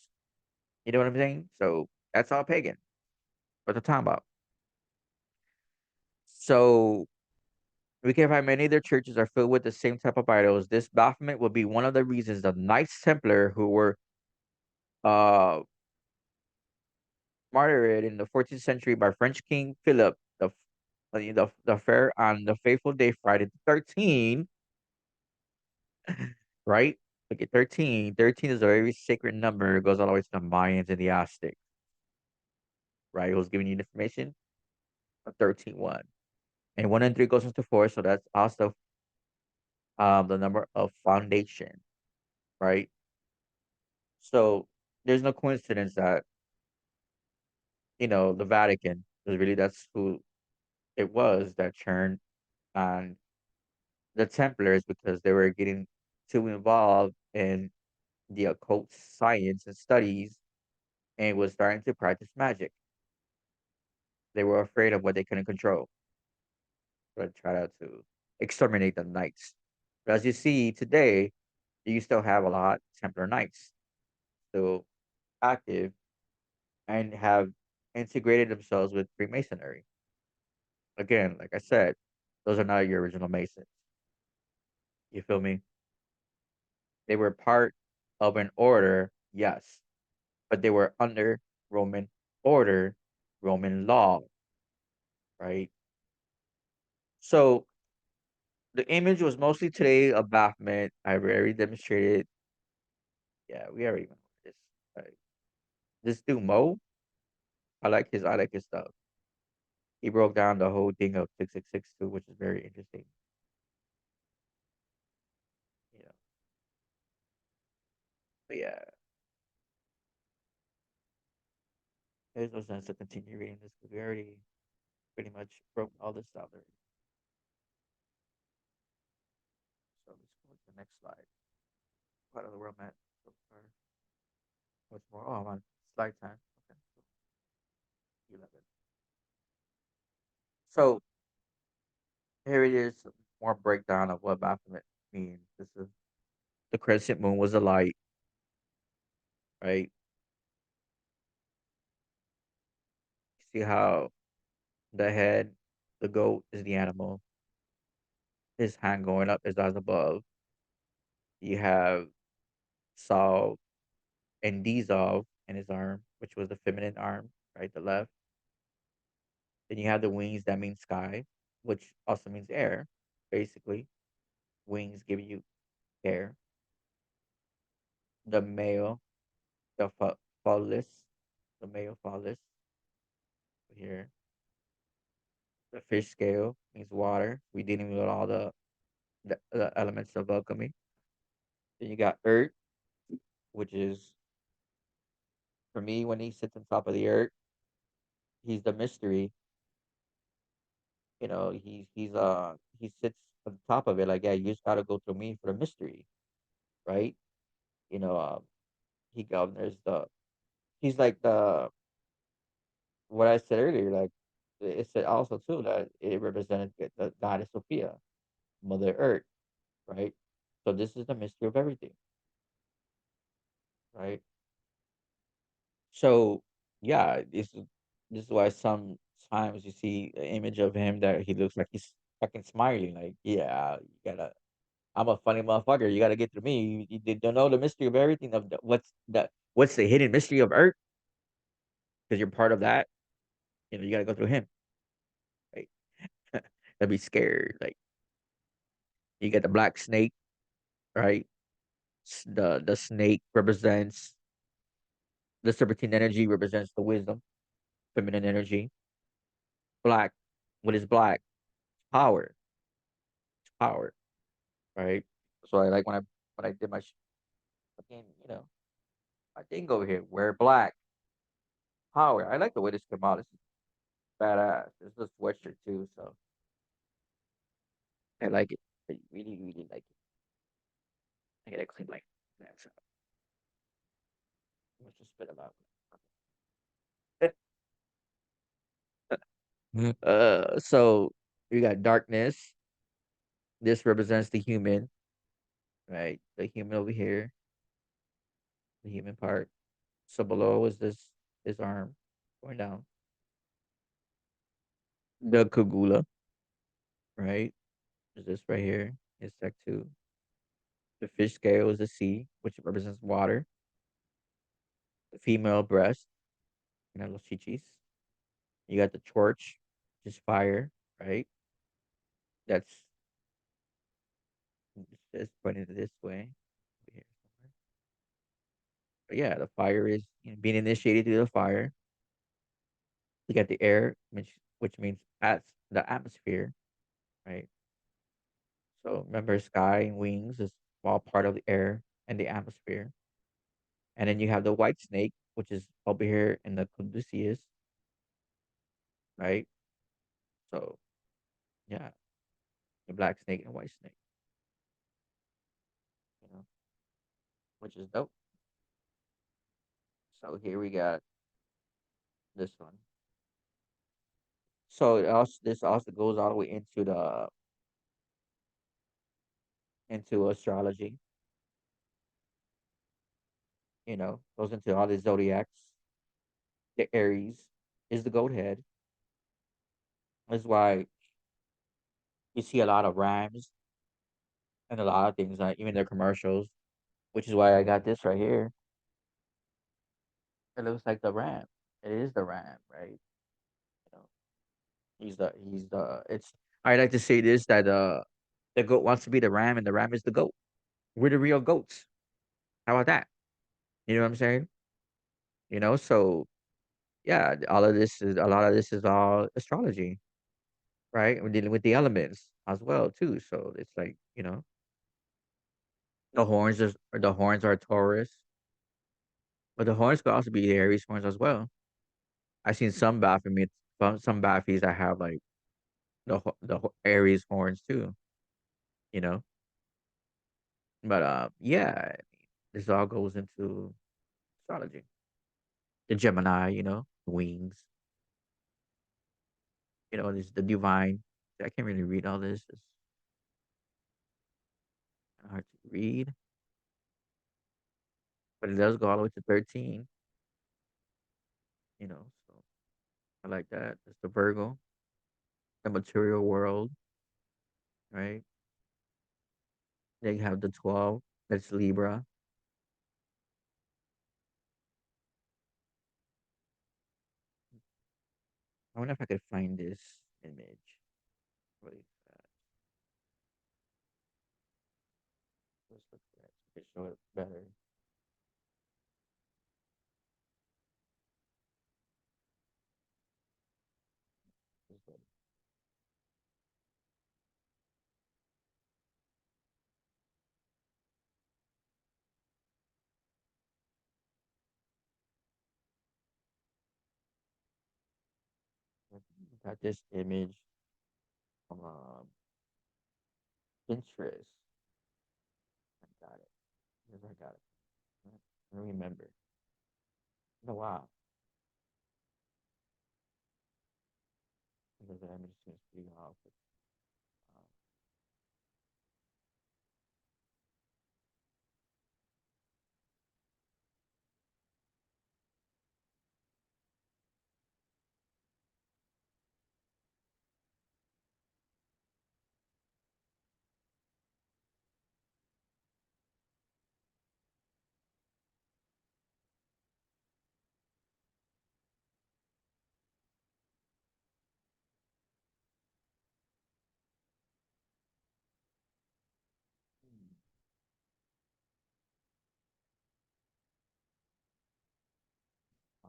You know what I'm saying? So that's all pagan. What they're talking about. So we can find many of their churches are filled with the same type of idols. This Baphomet will be one of the reasons the Knights Templar, who were uh martyred in the 14th century by French King Philip the Fair on the faithful day Friday the 13th, right? Look at 13. 13 is a very sacred number. It goes all the way to the Mayans and the Aztecs, right? It was giving you information. A 13 one. And 1 and 3 goes into 4, so that's also the number of foundation, right? So there's no coincidence that, the Vatican, because really that's who it was that turned on the Templars because they were getting too involved in the occult science and studies and was starting to practice magic. They were afraid of what they couldn't control, but tried out to exterminate the knights. But as you see today, you still have a lot of Templar knights still active and have integrated themselves with Freemasonry. Again, like I said, those are not your original Masons. You feel me? They were part of an order, yes, but they were under Roman order, Roman law, right? So the image was mostly today a Baphomet. I already demonstrated. Yeah, we already went over this. Right. This dude Mo, I like his stuff. He broke down the whole thing of 666 too, which is very interesting. You know, but yeah, there's no sense to continue reading this because we already pretty much broke all this down already. So let's go to the next slide. What other world map so far? What's more? Oh, I'm on slide 10. Okay, so 11. So here it is, more breakdown of what Baphomet means. This is the crescent moon was a light, right? See how the head, the goat is the animal, his hand going up, his eyes above. You have Saul and dissolve in his arm, which was the feminine arm, right? The left. Then you have the wings that mean sky, which also means air, basically. Wings give you air. The male, the phallus, the male phallus here. The fish scale means water. We dealing with all the elements of alchemy. Then you got earth, which is for me when he sits on top of the earth, he's the mystery. He sits on top of it like, yeah, you just gotta go through me for the mystery, right? You know, he governs the. He's like the what I said earlier. Like it said also too that it represented the goddess Sophia, Mother Earth, right? So this is the mystery of everything, right? So yeah, this is why sometimes you see an image of him that he looks like he's fucking smiling. Like, yeah, you gotta. I'm a funny motherfucker. You gotta get through me. You don't know the mystery of everything of what's the hidden mystery of Earth because you're part of that. You gotta go through him. Right? That'd be scared. Like you get the black snake, right? The snake represents the serpentine energy represents the wisdom, feminine energy. Black, what is black? Power, power, right? So I like when I did my fucking my thing over here. Wear black, power. I like the way this came out. This is badass. This is a sweatshirt too, so I like it. I really, really like it. I gotta clean my that's let's just spit them out. So we got darkness. This represents the human, right? The human over here, the human part. So below is this arm going down. The kugula, right? Is this right here? Is sec two. The fish scale is the C, which represents water. The female breast, you know, los chichis. You got the torch, which is fire, right? That's it's pointed this way. Over here somewhere. But yeah, the fire is, you know, being initiated through the fire. You got the air, which means at the atmosphere, right? So remember, sky and wings is all part of the air and the atmosphere. And then you have the white snake, which is over here in the caduceus, right? So yeah, the black snake and white snake, you know, which is dope. So here we got this one. So this also goes all the way into the into astrology, you know, goes into all the zodiacs. The Aries is the goat head. That's why you see a lot of rhymes and a lot of things, like even their commercials, which is why I got this right here. It looks like the ram. It is the ram, right? You know, he's the it's I like to say this, that the goat wants to be the ram and the ram is the goat. We're the real goats. How about that? You know what I'm saying? You know, so yeah, all of this is a lot of this is all astrology, right? We're dealing with the elements as well too. So it's like, you know, the horns are Taurus, but the horns could also be the Aries horns as well. I've seen some Baphomet, some Baphies that have like Aries horns too, you know. But yeah, I mean, this all goes into astrology. The Gemini, you know, wings, you know, this the divine. I can't really read all this. It's hard to read, but it does go all the way to 13. You know, so I like that. It's the Virgo, the material world, right? Then you have the 12. That's Libra. I wonder if I could find this image really fast. Let's look for it. To show it better. Got this image from Pinterest. I got it. Where's I got it? I don't remember. Oh wow. Because the image seems pretty off.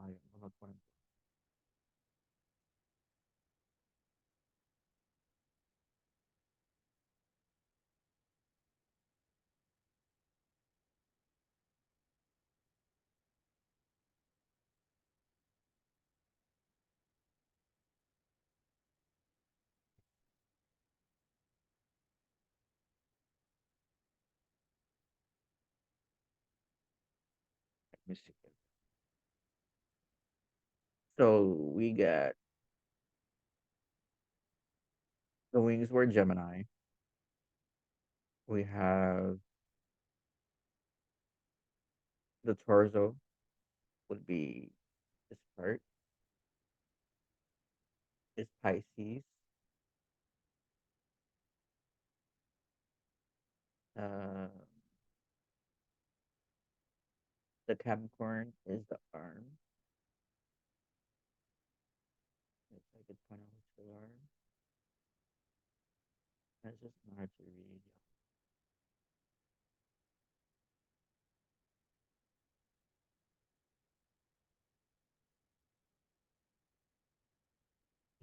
Um, I'm not going. Let me see. So we got the wings were Gemini. We have the torso, would be this part is Pisces. Uh, the Capricorn is the arm. If I could point out which the arm. That's just hard to read.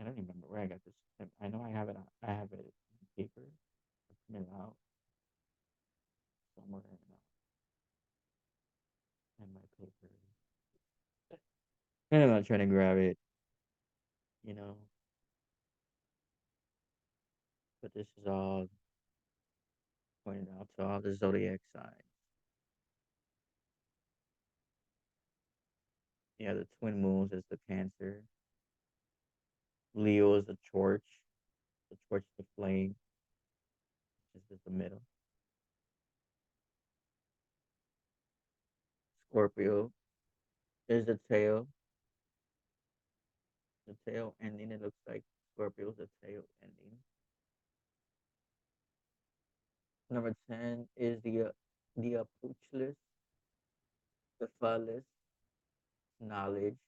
I don't remember where I got this. I know I have it. I have it on paper. I printed it out somewhere in my paper. And I'm not trying to grab it, you know. But this is all pointed out to all the zodiac signs. Yeah, the twin moons is the Cancer. Leo is the torch. The torch, the flame. This is the middle. Scorpio is the tail. The tail ending. It looks like Scorpio's the tail ending. Number 10 is the approachless, the flawless, knowledge.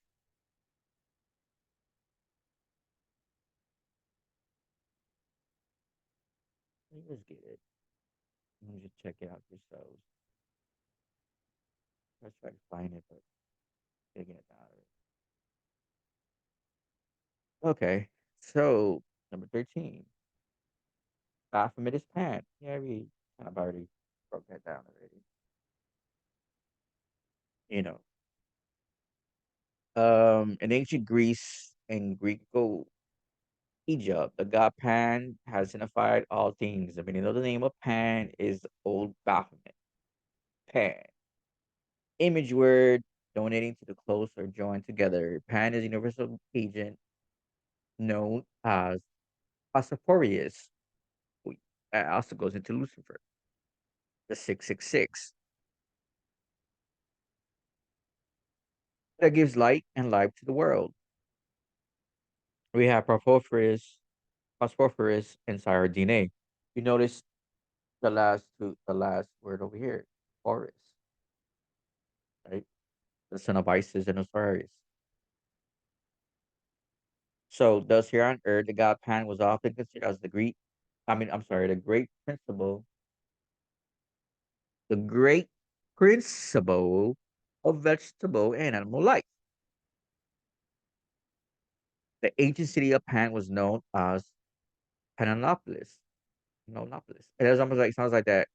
You just get it. You just check it out yourselves. I try to find it, but figure it out. Okay, so number 13, Baphomet is Pan. Yeah, we kind of already broke that down already. You know, in ancient Greece and Greco Egypt, the god Pan has signified all things. The meaning of the name of Pan is old Baphomet. Pan. Image word donating to the close or joined together. Pan is a universal agent known as Pasiporius. That also goes into Lucifer, the 666. That gives light and life to the world. We have phosphorus inside our DNA. You notice the last word over here, Horus, right? The son of Isis and Osiris. So, thus here on Earth, the god Pan was often considered as the great principle, the great principle of vegetable and animal life. The ancient city of Pan was known as Pananopolis. Panonopolis. It is almost like sounds like that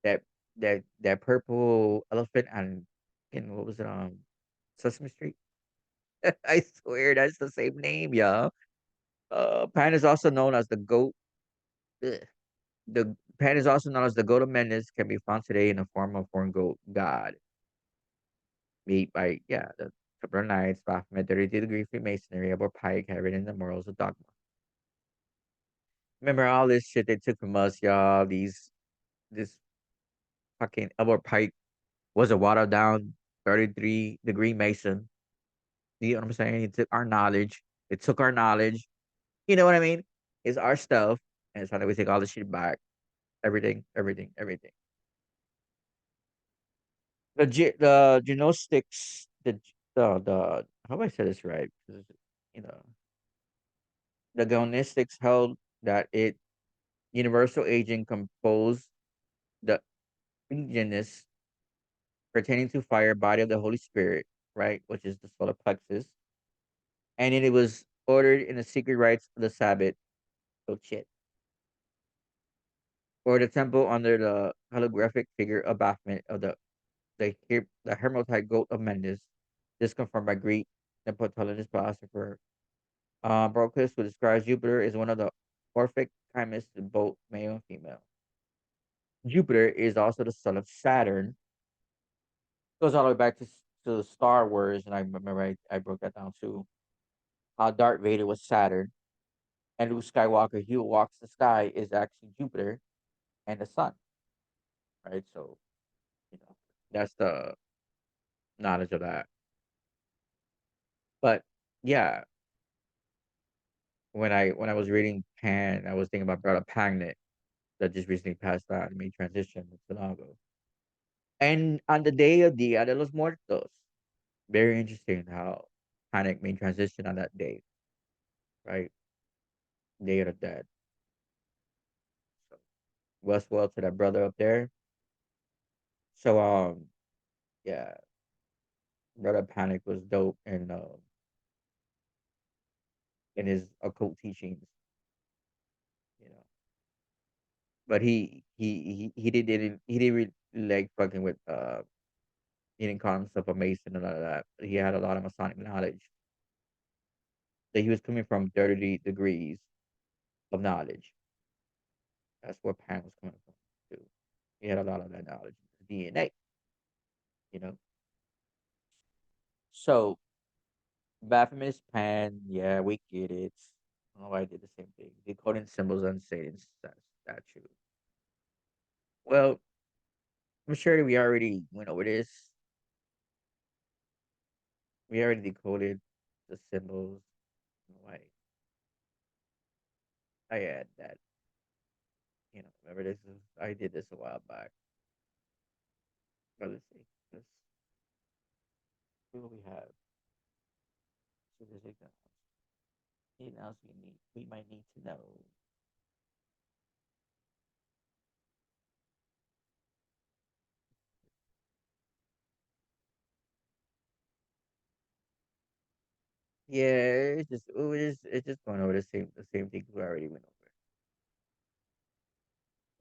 that purple elephant and in what was it Sesame Street? I swear that's the same name, y'all. Pan is also known as the goat. ugh. The Pan is also known as the goat of Menes, can be found today in the form of horn goat god. Made by the Templar Knights, Baphomet, 32-degree Freemasonry, about Pike, have written the morals of dogma. Remember all this shit they took from us, y'all. This fucking Albert Pike was a watered down 33-degree Mason. You know what I'm saying? He took our knowledge. It took our knowledge. You know what I mean? It's our stuff. And it's time that we take all the shit back. Everything, everything, everything. The gnostics, the how do I say this right? 'Cause, you know, the gnostics held that it universal agent composed the ingenious pertaining to fire body of the Holy Spirit, right? Which is the solar plexus. And it was ordered in the secret rites of the Sabbath. Oh shit. Or the temple under the holographic figure of Baphomet of the hermaphrodite goat of Mendes. This confirmed by Greek Neoptolemus philosopher Proclus, who describes Jupiter as one of the Orphic chemists, both male and female. Jupiter is also the son of Saturn. Goes all the way back to Star Wars, and I remember I broke that down too. How Darth Vader was Saturn, and Luke Skywalker, he who walks the sky, is actually Jupiter and the sun, right? So, you know, that's the knowledge of that. But yeah, when I was reading Pan, I was thinking about Brother Pagnet that just recently passed out and made transition not too long ago. And on the day of Dia de los Muertos, very interesting how Panic made transition on that day, right? Day of the Dead. So well to that brother up there. So yeah, Brother Panic was dope in his occult teachings, you know. But he didn't really like fucking with he didn't call himself a Mason and all of that. But he had a lot of Masonic knowledge. That he was coming from 30 degrees of knowledge. That's where Pan was coming from too. He had a lot of that knowledge in his DNA, you know. So Baphomet Pan, yeah, we get it. Oh, I did the same thing. Decoding symbols on Satan's statue. Well, I'm sure that we already went over this. We already decoded the symbols. Like I had that, remember I did this a while back. But let's see. Let's see what we have. So there's anything else we might need to know. Yeah, it's just going over the same things we already went over.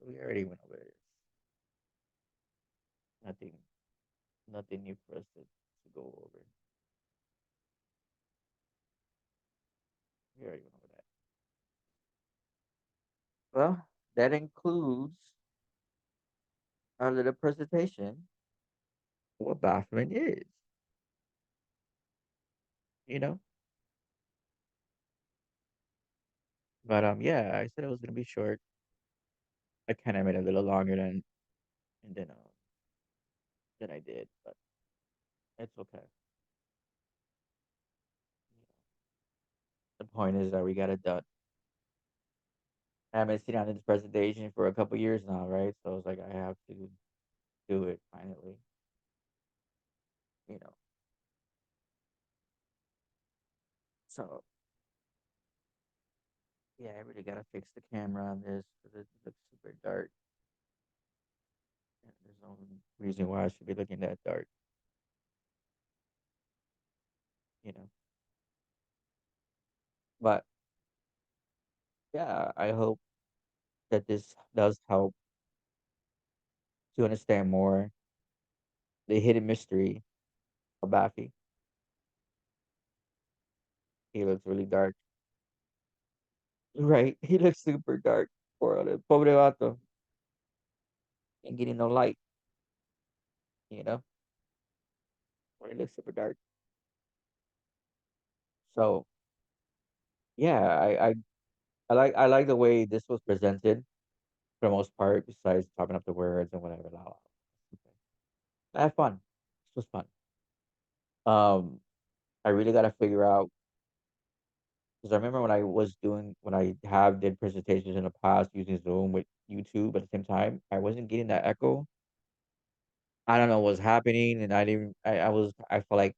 We already went over this. Nothing nothing new for us to go over. We already went over that. Well, that includes our little presentation what Baphomet is, you know? But yeah, I said it was gonna be short. I kinda made it a little longer than I did, but it's okay. The point is that we got it done. I've been sitting on this presentation for a couple years now, right? So it's like I have to do it finally, you know. So yeah, I really gotta fix the camera on this because it looks super dark. And there's no reason why I should be looking that dark, you know. But yeah, I hope that this does help to understand more the hidden mystery of Baffy. He looks really dark, right? He looks super dark. Pobre vato, ain't getting no light, you know. Or he looks super dark. So yeah, I like the way this was presented for the most part. Besides talking up the words and whatever. La, la, la. Okay. I had fun. This was fun. I really got to figure out because I remember when I have did presentations in the past using Zoom with YouTube at the same time, I wasn't getting that echo. I don't know what's happening, and I didn't. I felt like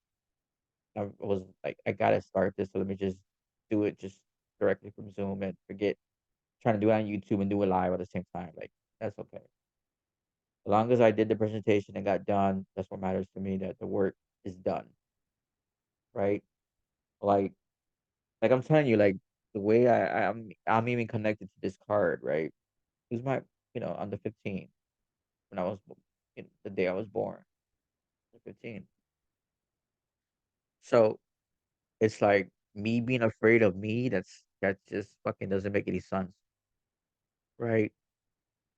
I was like I gotta start this, so let me just do it just directly from Zoom and forget trying to do it on YouTube and do it live at the same time. Like that's okay. As long as I did the presentation and got done, that's what matters to me. That the work is done, right? Like I'm telling you, like the way I'm even connected to this card, right? It was my, on the 15th when I was, the day I was born, the 15th. So it's like me being afraid of me. That just fucking doesn't make any sense, right?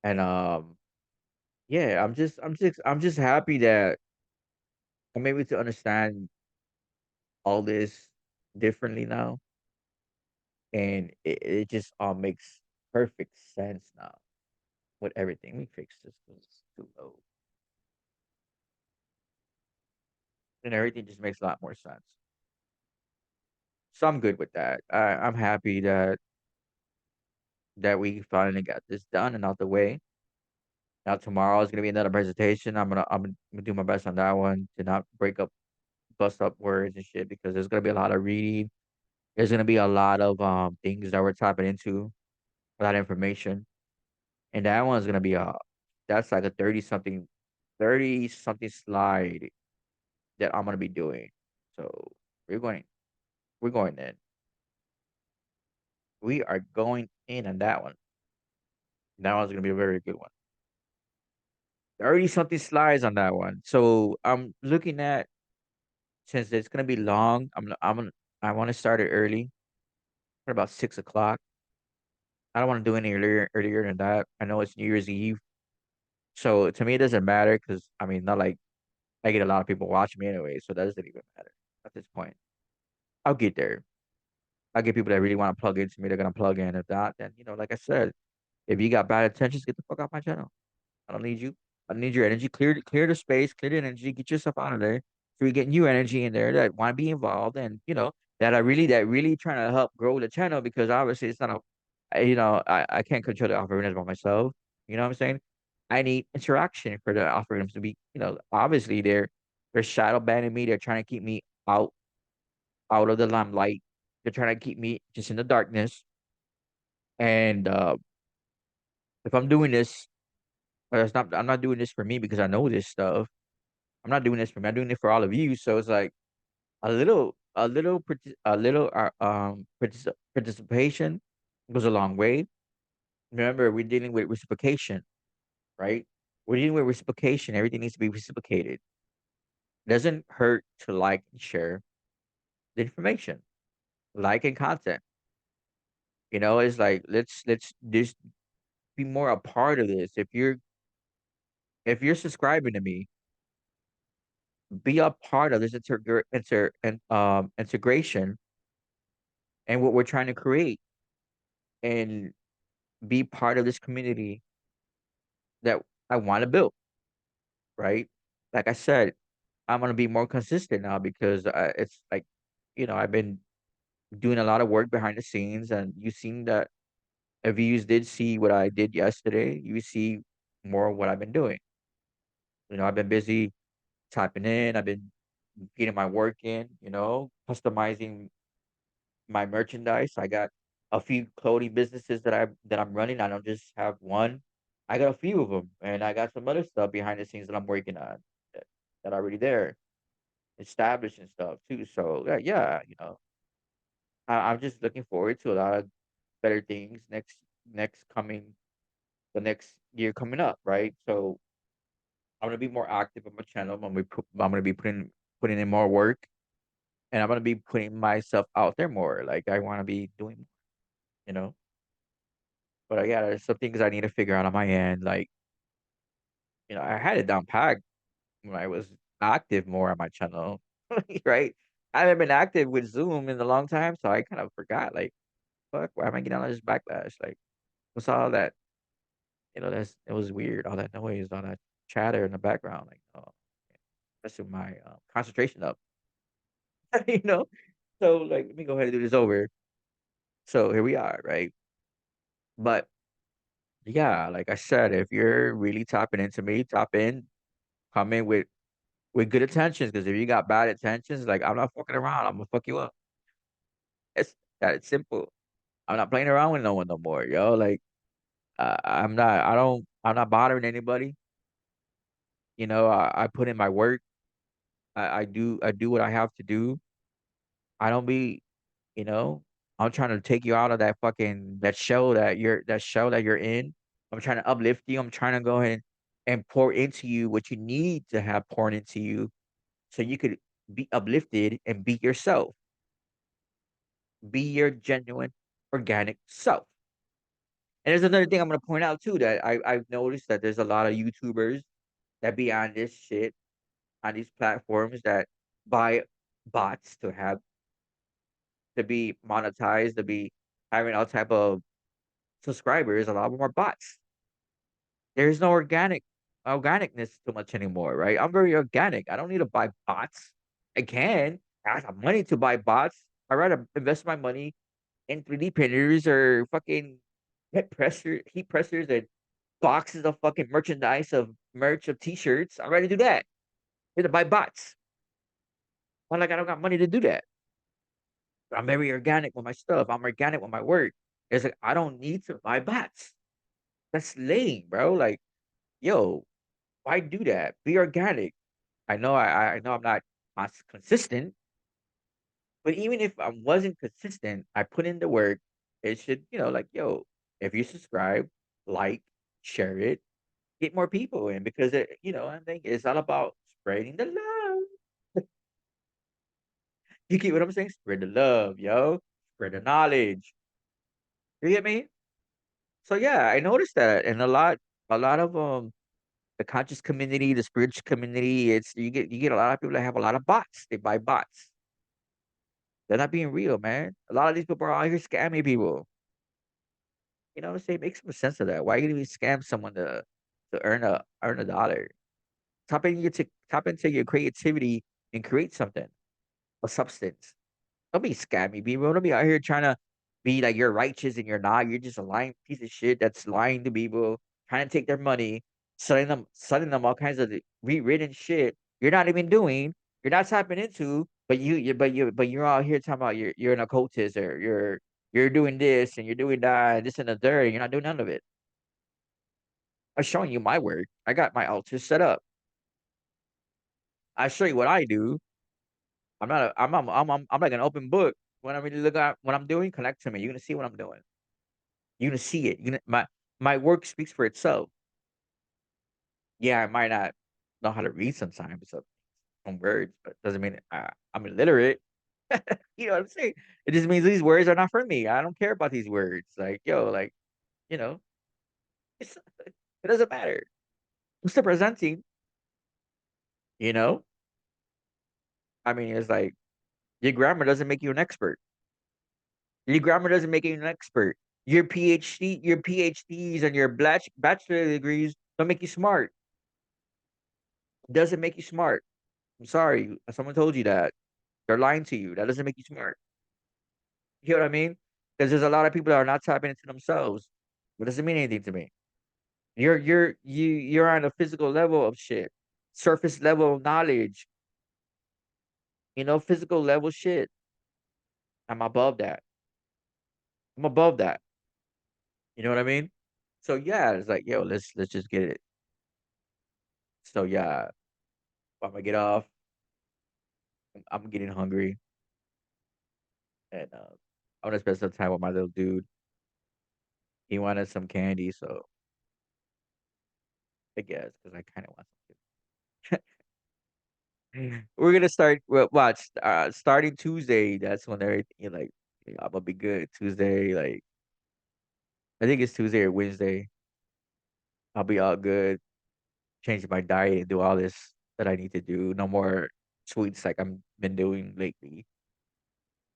And yeah, I'm just happy that I'm able to understand all this differently now, and it just all makes perfect sense now with everything. We fixed this 'cause it's too low, and everything just makes a lot more sense. So I'm good with that. I'm happy that we finally got this done and out the way. Now tomorrow is gonna be another presentation. I'm gonna do my best on that one to not break up, bust up words and shit because there's gonna be a lot of reading. There's gonna be a lot of things that we're tapping into, a lot of information, and that one's gonna be that's like a 30 something slide that I'm gonna be doing. So we're going we're going in. We are going in on that one. That one's gonna be a very good one. 30 something slides on that one. So I'm looking at since it's gonna be long, I want to start it early at about 6 o'clock. I don't want to do any earlier than that. I know it's New Year's Eve, so to me it doesn't matter because I mean, not like I get a lot of people watching me anyway, so that doesn't even matter at this point. I'll get there. I'll get people that really want to plug into me. They're gonna plug in. If not, then like I said, if you got bad intentions, get the fuck off my channel. I don't need you. I need your energy. Clear the space, clear the energy, get yourself out of there. So we get new energy in there that want to be involved and that really trying to help grow the channel because obviously it's not I can't control the algorithms by myself. You know what I'm saying? I need interaction for the algorithms to be, obviously they're shadow banning me, they're trying to keep me out of the limelight. They're trying to keep me just in the darkness. And if I'm doing this, I'm not doing this for me because I know this stuff. I'm not doing this for me. I'm doing it for all of you. So it's like participation goes a long way. Remember, we're dealing with reciprocation, right? We're dealing with reciprocation. Everything needs to be reciprocated. It doesn't hurt to like and share the information, like and content. It's like let's just be more a part of this. If you're subscribing to me, be a part of this integration and what we're trying to create and be part of this community that I want to build, right? Like I said, I'm gonna be more consistent now because it's like, I've been doing a lot of work behind the scenes, and you seen that if you did see what I did yesterday, you see more of what I've been doing. I've been busy typing in, I've been getting my work in, customizing my merchandise. I got a few clothing businesses that I'm running. I don't just have one. I got a few of them, and I got some other stuff behind the scenes that I'm working on that, that are already there, established and stuff too. So yeah, I'm just looking forward to a lot of better things the next year coming up, right? So I'm gonna be more active on my channel. I'm gonna be putting in more work, and I'm gonna be putting myself out there more. Like I want to be doing, you know. But yeah, there's some things I need to figure out on my end. Like, I had it down packed when I was active more on my channel, right? I haven't been active with Zoom in a long time, so I kind of forgot. Like, fuck, why am I getting all this backlash? Like, what's all that? It was weird. All that noise, all that chatter in the background, like, messing my concentration up, you know. So, like, let me go ahead and do this over. So here we are, right? But yeah, like I said, if you're really tapping into me, tap in, come in with good intentions. Because if you got bad intentions, like I'm not fucking around, I'm gonna fuck you up. It's that it's simple. I'm not playing around with no one no more, yo. Like I'm not. I'm not bothering anybody. I put in my work. I do what I have to do. I don't be. You know, I'm trying to take you out of that show that you're in. I'm trying to uplift you. I'm trying to go ahead and pour into you what you need to have poured into you so you could be uplifted and be yourself. Be your genuine, organic self. And there's another thing I'm gonna point out too that I've noticed that there's a lot of YouTubers that be on this shit on these platforms that buy bots to be monetized, to be having all type of subscribers. A lot of them are bots. There's no organicness too much anymore, right? I'm very organic. I don't need to buy bots. I can. I have money to buy bots. I'd rather invest my money in 3D printers or fucking heat pressers, and boxes of fucking merch of t-shirts. I'd rather do that than to buy bots. Well, like I don't got money to do that. But I'm very organic with my stuff. I'm organic with my work. It's like I don't need to buy bots. That's lame, bro. Like, yo, why do that? Be organic. I know I'm not consistent, but even if I wasn't consistent, I put in the work. It should, like, yo, if you subscribe, like, share it, get more people in, because I think it's all about spreading the love. You get what I'm saying? Spread the love, yo. Spread the knowledge. You get me? So yeah, I noticed that, and a lot of the conscious community, the spiritual community, it's you get a lot of people that have a lot of bots. They buy bots. They're not being real, man. A lot of these people are out here scamming people. You know what I'm saying? Make some sense of that. Why you gonna scam someone to earn a dollar? Tap into your creativity and create something, a substance. Don't be scammy people. Don't be out here trying to be like you're righteous and you're not. You're just a lying piece of shit that's lying to people, trying to take their money, selling them all kinds of rewritten shit you're not even doing. You're not tapping into, but you're out here talking about you're an occultist, or you're doing this and you're doing that and this and the third, and you're not doing none of it. I'm showing you my work. I got my altar set up. I show you what I do. I'm not. I'm like an open book. When I really look at what I'm doing, connect to me. You're gonna see what I'm doing. You're gonna see it. My work speaks for itself. Yeah, I might not know how to read sometimes, so some words, but doesn't mean I'm illiterate. You know what I'm saying? It just means these words are not for me. I don't care about these words. Like, yo, like, you know, it's, it doesn't matter. I'm still presenting. You know, I mean, it's like your grammar doesn't make you an expert. Your grammar doesn't make you an expert. Your PhDs and your bachelor degrees don't make you smart. Doesn't make you smart. I'm sorry. Someone told you that. They're lying to you. That doesn't make you smart. You know what I mean? Because there's a lot of people that are not tapping into themselves. It doesn't mean anything to me. You're on a physical level of shit. Surface level knowledge. Physical level shit. I'm above that. I'm above that. You know what I mean? So yeah, it's like, yo, let's just get it. So yeah, I'm gonna get off. I'm getting hungry, and I want to spend some time with my little dude. He wanted some candy, so I guess because I kind of want some. We're gonna start. Well, watch. Starting Tuesday, that's when everything like I'm gonna be good. Tuesday, like I think it's Tuesday or Wednesday. I'll be all good. Change my diet and do all this that I need to do. No more sweets like I'm been doing lately.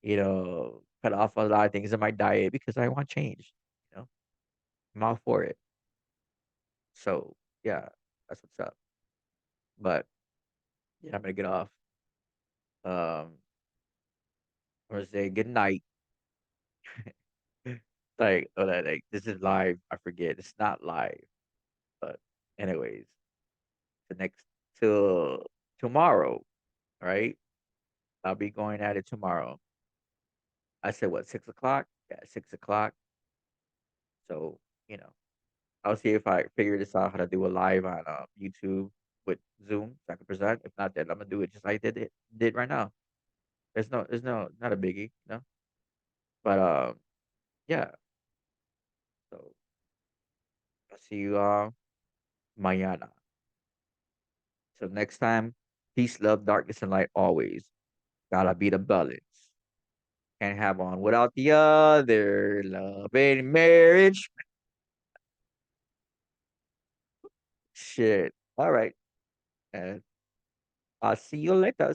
Cut off a lot of things in my diet because I want change. You know, I'm all for it. So yeah, that's what's up. But yeah, I'm gonna get off. Um, I'm gonna say good night. Like this is live. I forget it's not live. But anyways, the next till tomorrow, right? I'll be going at it tomorrow. I said what, 6 o'clock? Yeah, 6 o'clock. So you know, I'll see if I figure this out how to do a live on YouTube with Zoom so I can present. If not, then I'm gonna do it just like I did right now. There's no not a biggie, no. But yeah. So I'll see you mañana. So next time, peace, love, darkness, and light always. Gotta be the balance. Can't have one without the other. Love and marriage. Shit. All right. And I'll see you later.